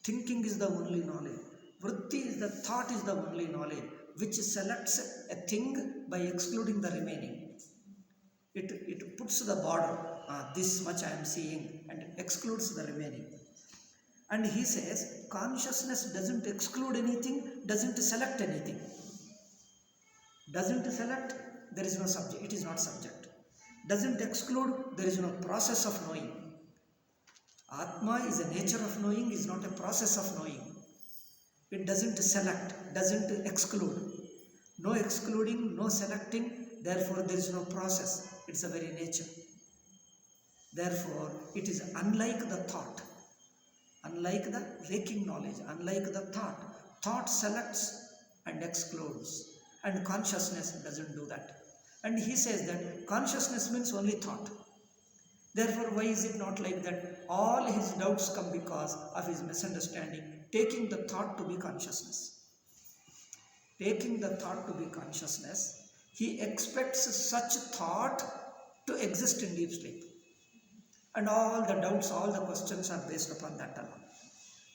Thinking is the only knowledge. Vritti is the thought is the only knowledge, which selects a thing by excluding the remaining. It puts the border, this much I am seeing, and excludes the remaining. And he says, consciousness doesn't exclude anything, doesn't select anything. Doesn't select, there is no subject, it is not subject. Doesn't exclude, there is no process of knowing. Atma is a nature of knowing, is not a process of knowing. It doesn't select, doesn't exclude. No excluding, no selecting, therefore there is no process. It's a very nature. Therefore, it is unlike the thought, unlike the waking knowledge, unlike the thought. Thought selects and excludes, and consciousness doesn't do that. And he says that consciousness means only thought. Therefore, why is it not like that? All his doubts come because of his misunderstanding, taking the thought to be consciousness. Taking the thought to be consciousness, he expects such thought to exist in deep sleep. And all the doubts, all the questions are based upon that alone.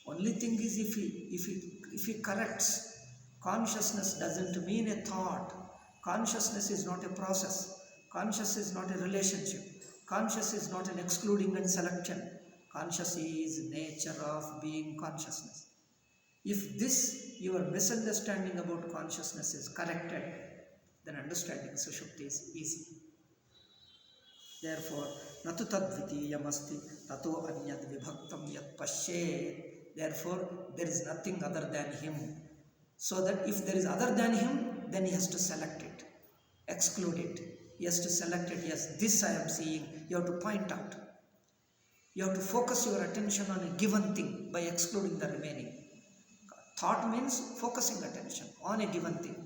Only thing is, if he corrects, consciousness doesn't mean a thought. Consciousness is not a process. Conscious is not a relationship. Conscious is not an excluding and selection. Conscious is nature of being consciousness. If this, your misunderstanding about consciousness is corrected, then understanding Sushupti is easy. Therefore, natu tadvitiyam asti tato anyad vibhaktam yat pashyet. Therefore, there is nothing other than him. So that if there is other than him, then he has to select it, exclude it. He has to select it. Yes, this I am seeing. You have to point out. You have to focus your attention on a given thing by excluding the remaining. Thought means focusing attention on a given thing.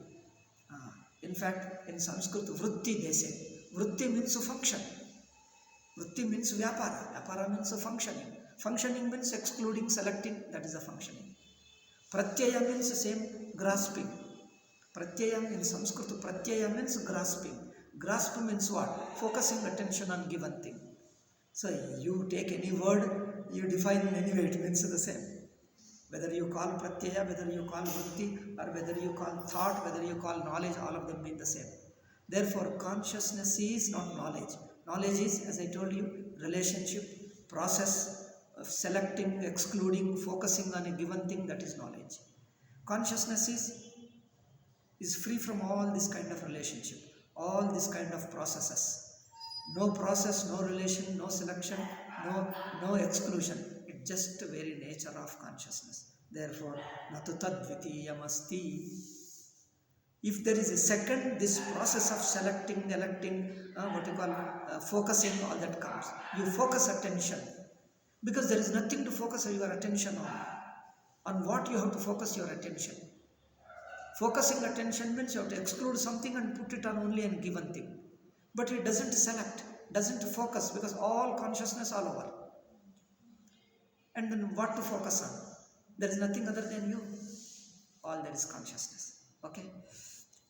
In fact, in Sanskrit, vritti they say. Vritti means function. Vritti means vyapara. Vyapara means functioning. Functioning means excluding, selecting. That is a functioning. Pratyaya means the same, grasping. Pratyaya in Sanskrit, pratyaya means grasping. Grasp means what? Focusing attention on given thing. So you take any word, you define in any way, it means the same. Whether you call pratyaya, whether you call vritti, or whether you call thought, whether you call knowledge, all of them mean the same. Therefore, consciousness is not knowledge. Knowledge is, as I told you, relationship, process of selecting, excluding, focusing on a given thing, that is knowledge. Consciousness is free from all this kind of relationship, all this kind of processes. No process, no relation, no selection, no exclusion. It's just the very nature of consciousness. Therefore, natu tadvitiyam asti. If there is a second, this process of selecting, electing, focusing, all that comes. You focus attention, because there is nothing to focus your attention on. On what you have to focus your attention? Focusing attention means you have to exclude something and put it on only a given thing. But it doesn't select, doesn't focus, because all consciousness all over. And then what to focus on? There is nothing other than you. All there is consciousness. Okay?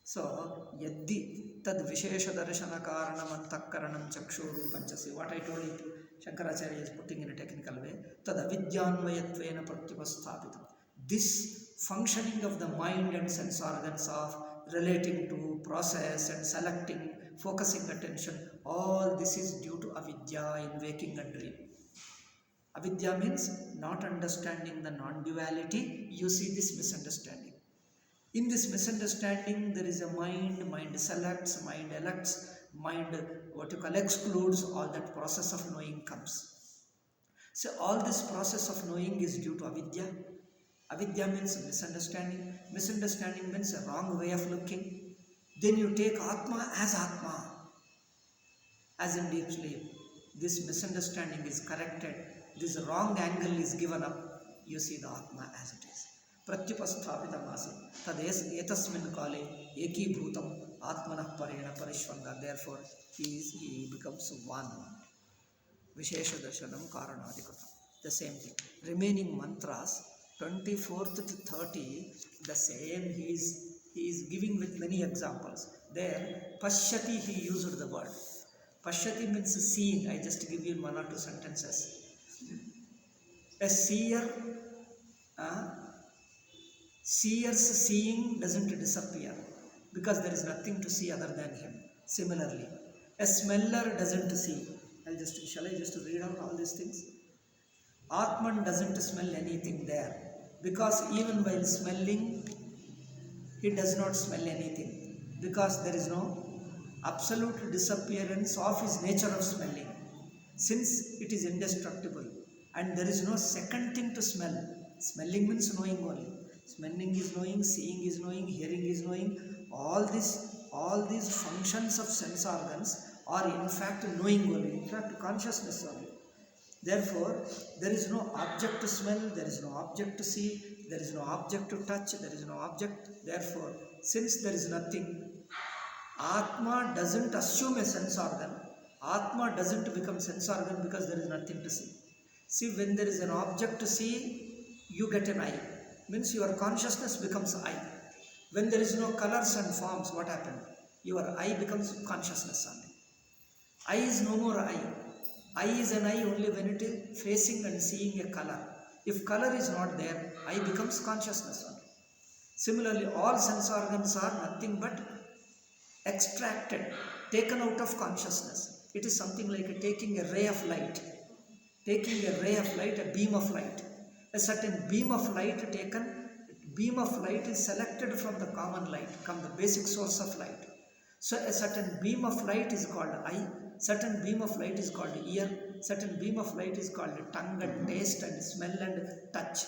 So, yaddi tad vishesha darshana karanam antakaranam chakshuru panchasi. What I told you, Shankaracharya is putting in a technical way. Tad avidyanvayatvena pratyupastapitam. This functioning of the mind and sense organs of relating to, process and selecting, focusing attention, all this is due to avidya in waking and dream. Avidya means not understanding the non-duality. You see this misunderstanding. In this misunderstanding, there is a mind selects, mind elects, mind excludes, all that process of knowing comes. So all this process of knowing is due to avidya. Avidya means misunderstanding. Misunderstanding means a wrong way of looking. Then you take Atma, as in deep sleep. This misunderstanding is corrected. This wrong angle is given up. You see the Atma as it is. Pratyupasthapitamasi. Tades etasmin kale eki bhutam atmanah parena parishvanga. Therefore, he becomes one. Vishesha darshanam karanadikata. The same thing. Remaining mantras, 24th to 30, the same he is giving with many examples. There, pashyati, he used the word. Pashyati means seeing. I just give you one or two sentences. A seer's seeing doesn't disappear, because there is nothing to see other than him. Similarly, a smeller doesn't see. Shall I just read out all these things? Atman doesn't smell anything there, because even while smelling, he does not smell anything, because there is no absolute disappearance of his nature of smelling, since it is indestructible and there is no second thing to smell. Smelling means knowing only. Smelling is knowing, seeing is knowing, hearing is knowing. All these functions of sense organs are in fact knowing only, in fact consciousness only. Therefore, there is no object to smell, there is no object to see, there is no object to touch, there is no object. Therefore, since there is nothing, Atma doesn't assume a sense organ. Atma doesn't become sense organ because there is nothing to see. See, when there is an object to see, you get an eye. Means your consciousness becomes eye. When there is no colors and forms, what happened? Your eye becomes consciousness only. Eye is no more eye. Eye is an eye only when it is facing and seeing a color. If color is not there, eye becomes consciousness only. Similarly, all sense organs are nothing but extracted, taken out of consciousness. It is something like taking a ray of light. Taking a ray of light, a beam of light. A certain beam of light taken, beam of light is selected from the common light, from the basic source of light. So a certain beam of light is called eye, certain beam of light is called ear, certain beam of light is called tongue and taste and smell and touch.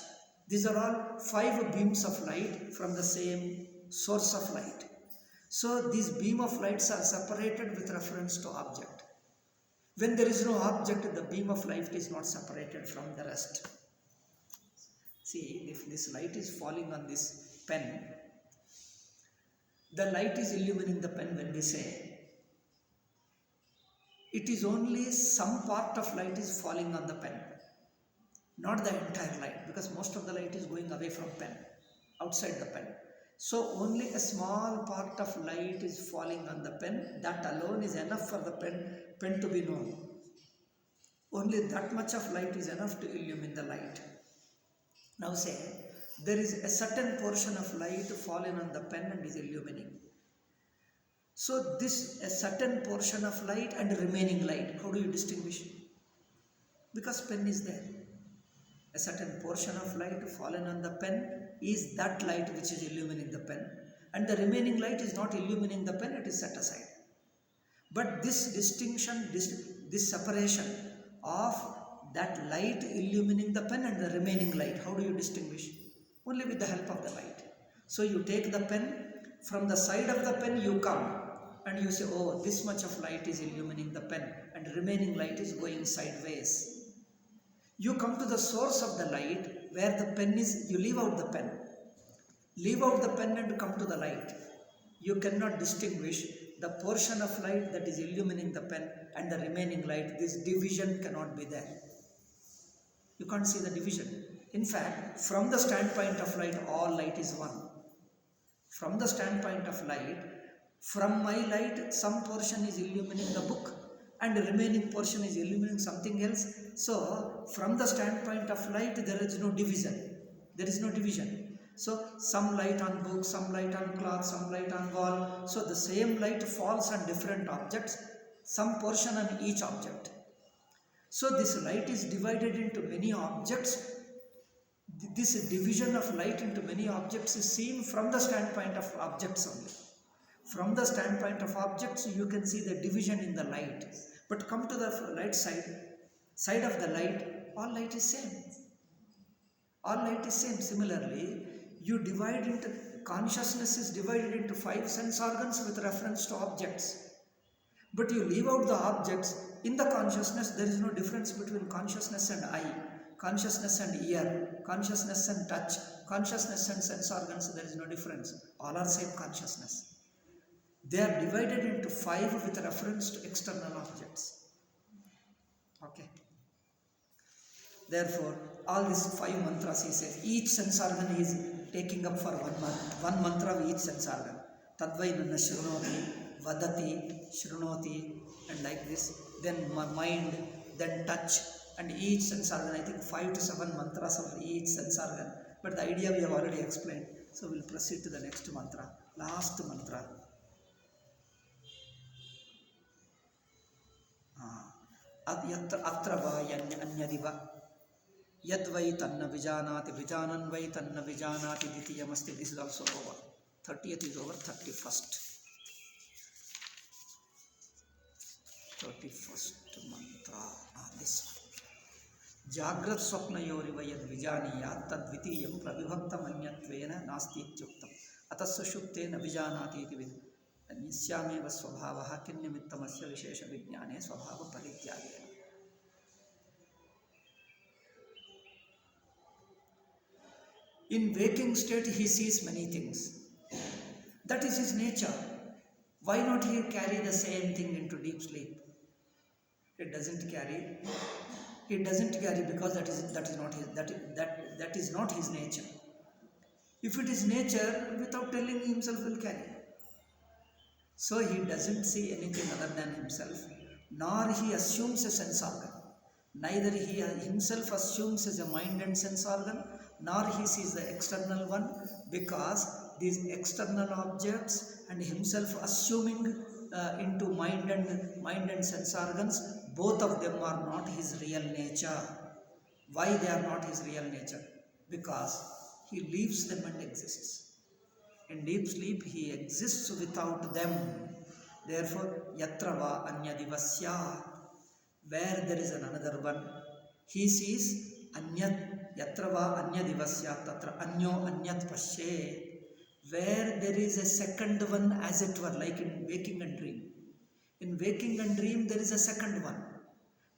These are all 5 beams of light from the same source of light. So these beam of lights are separated with reference to object. When there is no object, the beam of light is not separated from the rest. See, if this light is falling on this pen, the light is illumining the pen when we say. It is only some part of light is falling on the pen, not the entire light, because most of the light is going away from pen, outside the pen. So only a small part of light is falling on the pen. That alone is enough for the pen to be known. Only that much of light is enough to illumine the light. Now say, there is a certain portion of light fallen on the pen and is illumining. So this a certain portion of light and remaining light, how do you distinguish? Because pen is there. A certain portion of light fallen on the pen is that light which is illumining the pen, and the remaining light is not illumining the pen, it is set aside. But this distinction, this separation of that light illumining the pen and the remaining light, how do you distinguish? Only with the help of the light. So you take the pen, from the side of the pen you come and you say, oh, this much of light is illumining the pen and remaining light is going sideways. You come to the source of the light where the pen is, you leave out the pen. Leave out the pen and come to the light. You cannot distinguish the portion of light that is illumining the pen and the remaining light. This division cannot be there. You can't see the division. In fact, from the standpoint of light, all light is one. From the standpoint of light, from my light, some portion is illumining the book and the remaining portion is illuminating something else. So, from the standpoint of light, there is no division. There is no division. So, some light on book, some light on cloth, some light on wall. So, the same light falls on different objects, some portion on each object. So, this light is divided into many objects. This division of light into many objects is seen from the standpoint of objects only. From the standpoint of objects, you can see the division in the light. But come to the light side of the light, all light is same. All light is same. Similarly, you divide into, consciousness is divided into 5 sense organs with reference to objects. But you leave out the objects. In the consciousness, there is no difference between consciousness and eye, consciousness and ear, consciousness and touch, consciousness and sense organs. There is no difference. All are same consciousness. They are divided into 5 with reference to external objects. Okay. Therefore, all these 5 mantras, he says, each sense organ is taking up for 1 month. 1 mantra of each sense organ. Tadvainanna shrunoti, vadati, shrunoti, and like this. Then mind, then touch, and each sense organ, I think 5 to 7 mantras of each sense organ. But the idea we have already explained. So we will proceed to the next mantra, last mantra. Atra va anyadiva yadvai tanna vijanati vijanan vai tanna vijanati ditiyamasti. This is also over. 30th is over. 31st mantra. This ಜಾಗ್ರತ್ ಸ್ವಪ್ನಯೋರಿವ ಯದ್ ವಿಜಾನೀಯಾತ್ ತದ್ವಿತೀಯಂ ಪ್ರವಿಭಕ್ತಮನ್ಯತ್ವೇನ ನಾಸ್ತಿ ಇತ್ಯುಕ್ತಂ ಅತಃ ಸುಷುಪ್ತೇನ ವಿಜಾನಾತಿ ಇತಿ ನಿಸ್ಯಾಮೇವ ಸ್ವಭಾವಃ ಕಿನ್ನಿಮಿತ್ತಮಸ್ಯ ವಿಶೇಷ ವಿಜ್ಞಾನೇ ಸ್ವಭಾವ ಪರಿತ್ಯಾಗೇನ. In waking state he sees many things. That is his nature. Why not he carry the same thing into deep sleep? It doesn't carry. He doesn't carry because that is not his nature. If it is nature, without telling himself will carry. So he doesn't see anything other than himself, nor he assumes a sense organ. Neither he himself assumes as a mind and sense organ, nor he sees the external one, because these external objects and himself assuming into mind and sense organs, both of them are not his real nature. Why they are not his real nature? Because he leaves them and exists. In deep sleep he exists without them. Therefore yatra va anyadivasya, where there is another one, he sees anyat. Yatra va anyadivasya tatra anyo anyat pashe, where there is a second one, as it were, like in waking and dream. In waking and dream there is a second one.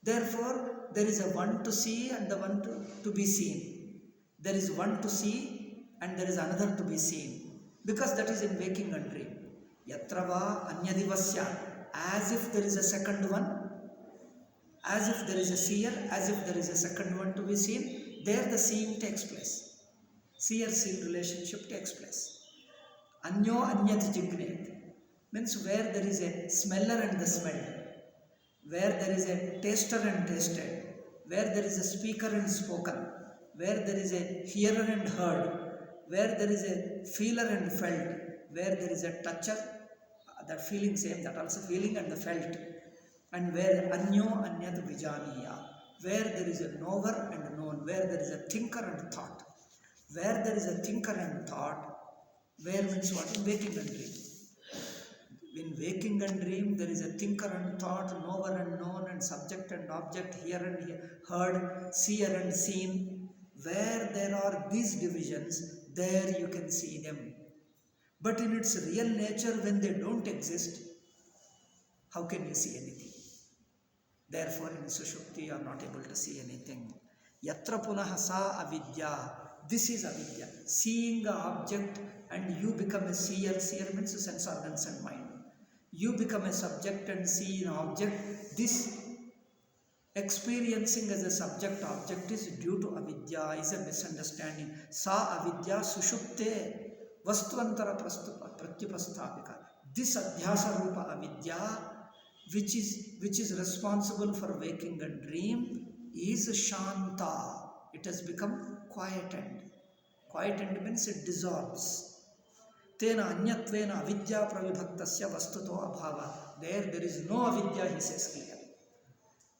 Therefore there is a one to see and the one to be seen. There is one to see and there is another to be seen, because that is in waking and dream. Yatra va anyadivasya, as if there is a second one, as if there is a seer, as if there is a second one to be seen. There the seeing takes place. Seer-seen relationship takes place. Anyo anyat jignet means where there is a smeller and the smelled, where there is a taster and tasted, where there is a speaker and spoken, where there is a hearer and heard, where there is a feeler and felt, where there is a toucher, that feeling same, that also feeling and the felt, and where anyo anyat vijaniya, where there is a knower and known, where there is a thinker and thought. Where there is a thinker and thought, where means what? In waking and dream. In waking and dream there is a thinker and thought, knower and known, and subject and object, hearer and heard, seer and seen. Where there are these divisions, there you can see them. But in its real nature, when they don't exist, how can you see anything? Therefore in Sushupti you are not able to see anything. Yatra punaha sa avidya, this is avidya. Seeing an object and you become a seer. Seer means sense organs and mind. You become a subject and see an object. This experiencing as a subject object is due to avidya, is a misunderstanding. Sa avidya sushupte vastuantara pratyupasthapika. This adhyasa rupa avidya, which is responsible for waking and dream, is shanta. It has become quietened. Quietened means it dissolves. Tena anyatvena avidya pravibhaktasya vastuto abhava. There is no avidya, he says clearly.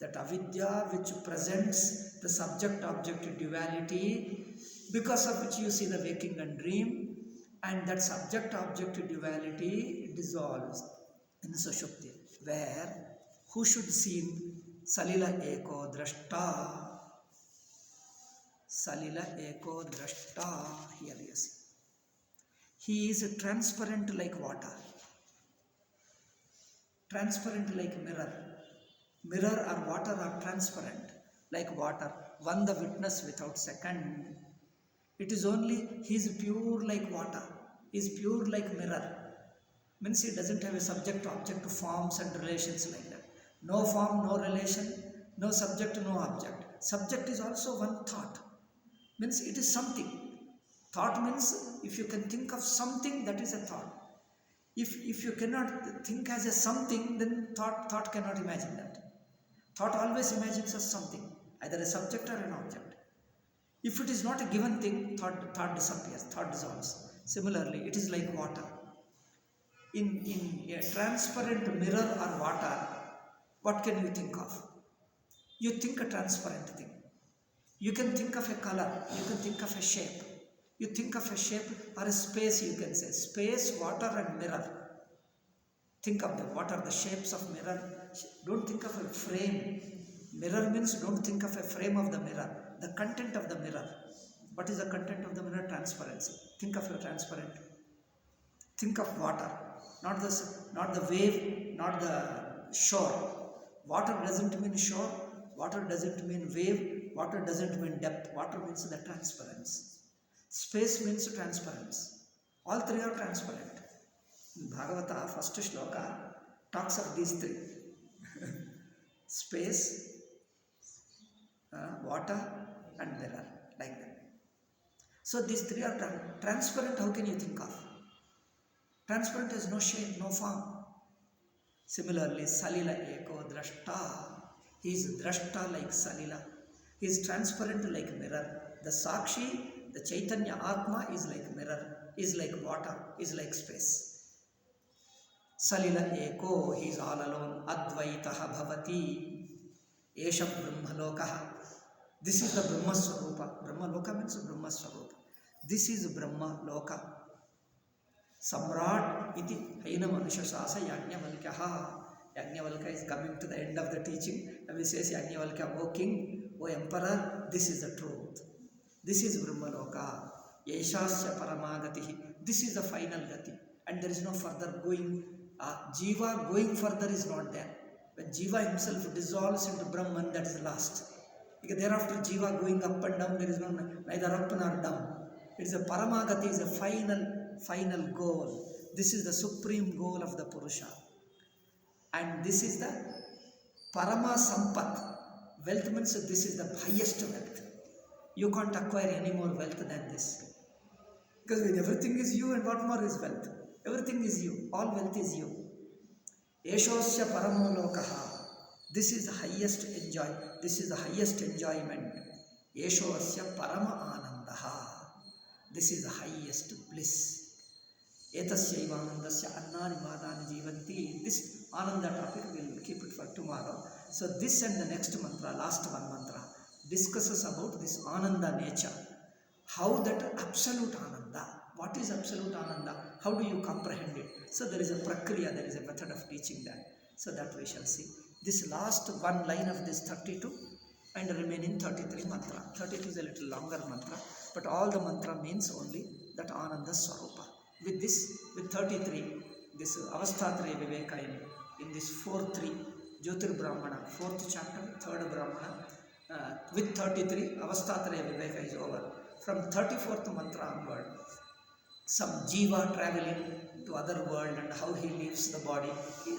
That avidya which presents the subject-object duality, because of which you see the waking and dream, and that subject-object duality dissolves in Sushupti. Where who should see Salila eko drashta? Salila eko drashta. Here you see. He is transparent like water, transparent like mirror. Mirror or water are transparent like water. One the witness without second. It is only he is pure like water, he is pure like mirror. Means he doesn't have a subject object forms and relations like that. No form, no relation, no subject, no object. Subject is also one thought. Means it is something. Thought means if you can think of something, that is a thought. If you cannot think as a something, then thought cannot imagine that. Thought always imagines as something, either a subject or an object. If it is not a given thing, thought disappears, thought dissolves. Similarly, it is like water. In a transparent mirror or water, what can you think of? You think a transparent thing. You can think of a color, you can think of a shape. You think of a shape or a space, you can say. Space, water and mirror. Think of the water, the shapes of mirror. Don't think of a frame. Mirror means don't think of a frame of the mirror, the content of the mirror. What is the content of the mirror? Transparency. Think of your transparent. Think of water, not the wave, not the shore. Water doesn't mean shore, water doesn't mean wave, water doesn't mean depth. Water means the transparency. Space means transparency. All three are transparent. Bhagavata, first shloka, talks of these three. Space, water and mirror, like that. So these three are transparent. How can you think of? Transparent has no shape, no form. Similarly, Salila Eko Drashta. He is Drashta like Salila. He is transparent like mirror. The Sakshi, the Chaitanya Atma is like mirror, is like water, is like space. Salila Eko, he is all alone. Advaitaha Bhavati. Esha Brahmalokaha. This is the Brahma Swarupa. Brahma Loka means Brahma Swarupa. This is Brahma Loka. Samrat iti Haina Manushasasa Yajnavalkyaha. Yajnavalkya is coming to the end of the teaching. Now he says, Yajnavalkya, O king, O emperor, this is the truth. This is Brahmaloka. Yeshasya Paramagatihi. This is the final gati. And there is no further going. Jiva going further is not there. When Jiva himself dissolves into Brahman, that is last. Because thereafter Jiva going up and down, there is no neither up nor down. It is a Paramagati, is a final goal. This is the supreme goal of the Purusha. And this is the Parama Sampat. Wealth means this is the highest wealth. You can't acquire any more wealth than this. Because when everything is you, and what more is wealth? Everything is you. All wealth is you. Eshosya Paramolokaha. This is the highest enjoy. This is the highest enjoyment. Eshosya Parama Anandaha. This is the highest bliss. Etasya Ivanandasya Annani Madani Jivanti. This Ananda topic, we will keep it for tomorrow. So this and the next mantra, last one mantra, discusses about this Ananda nature. How that absolute Ananda. What is absolute Ananda? How do you comprehend it? So there is a prakriya, there is a method of teaching that. So that we shall see. This last one line of this 32 and remaining 33 mantra. 32 is a little longer mantra, but all the mantra means only that Ananda Swarupa. With this, with 33, this Avasthatraya Viveka in this 4-3, Jyotir Brahmana, 4th chapter, 3rd Brahmana, with 33, Avasthatraya Viveka is over. From 34th mantra onward, some Jiva traveling to other world and how he leaves the body,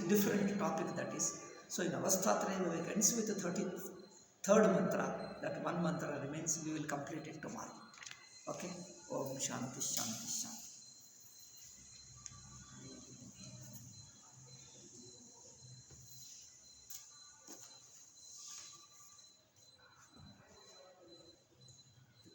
different topic that is. So in Avasthatraya Viveka ends with the 33rd mantra, that one mantra remains, we will complete it tomorrow. Okay? Om Shanti Shanti Shanti.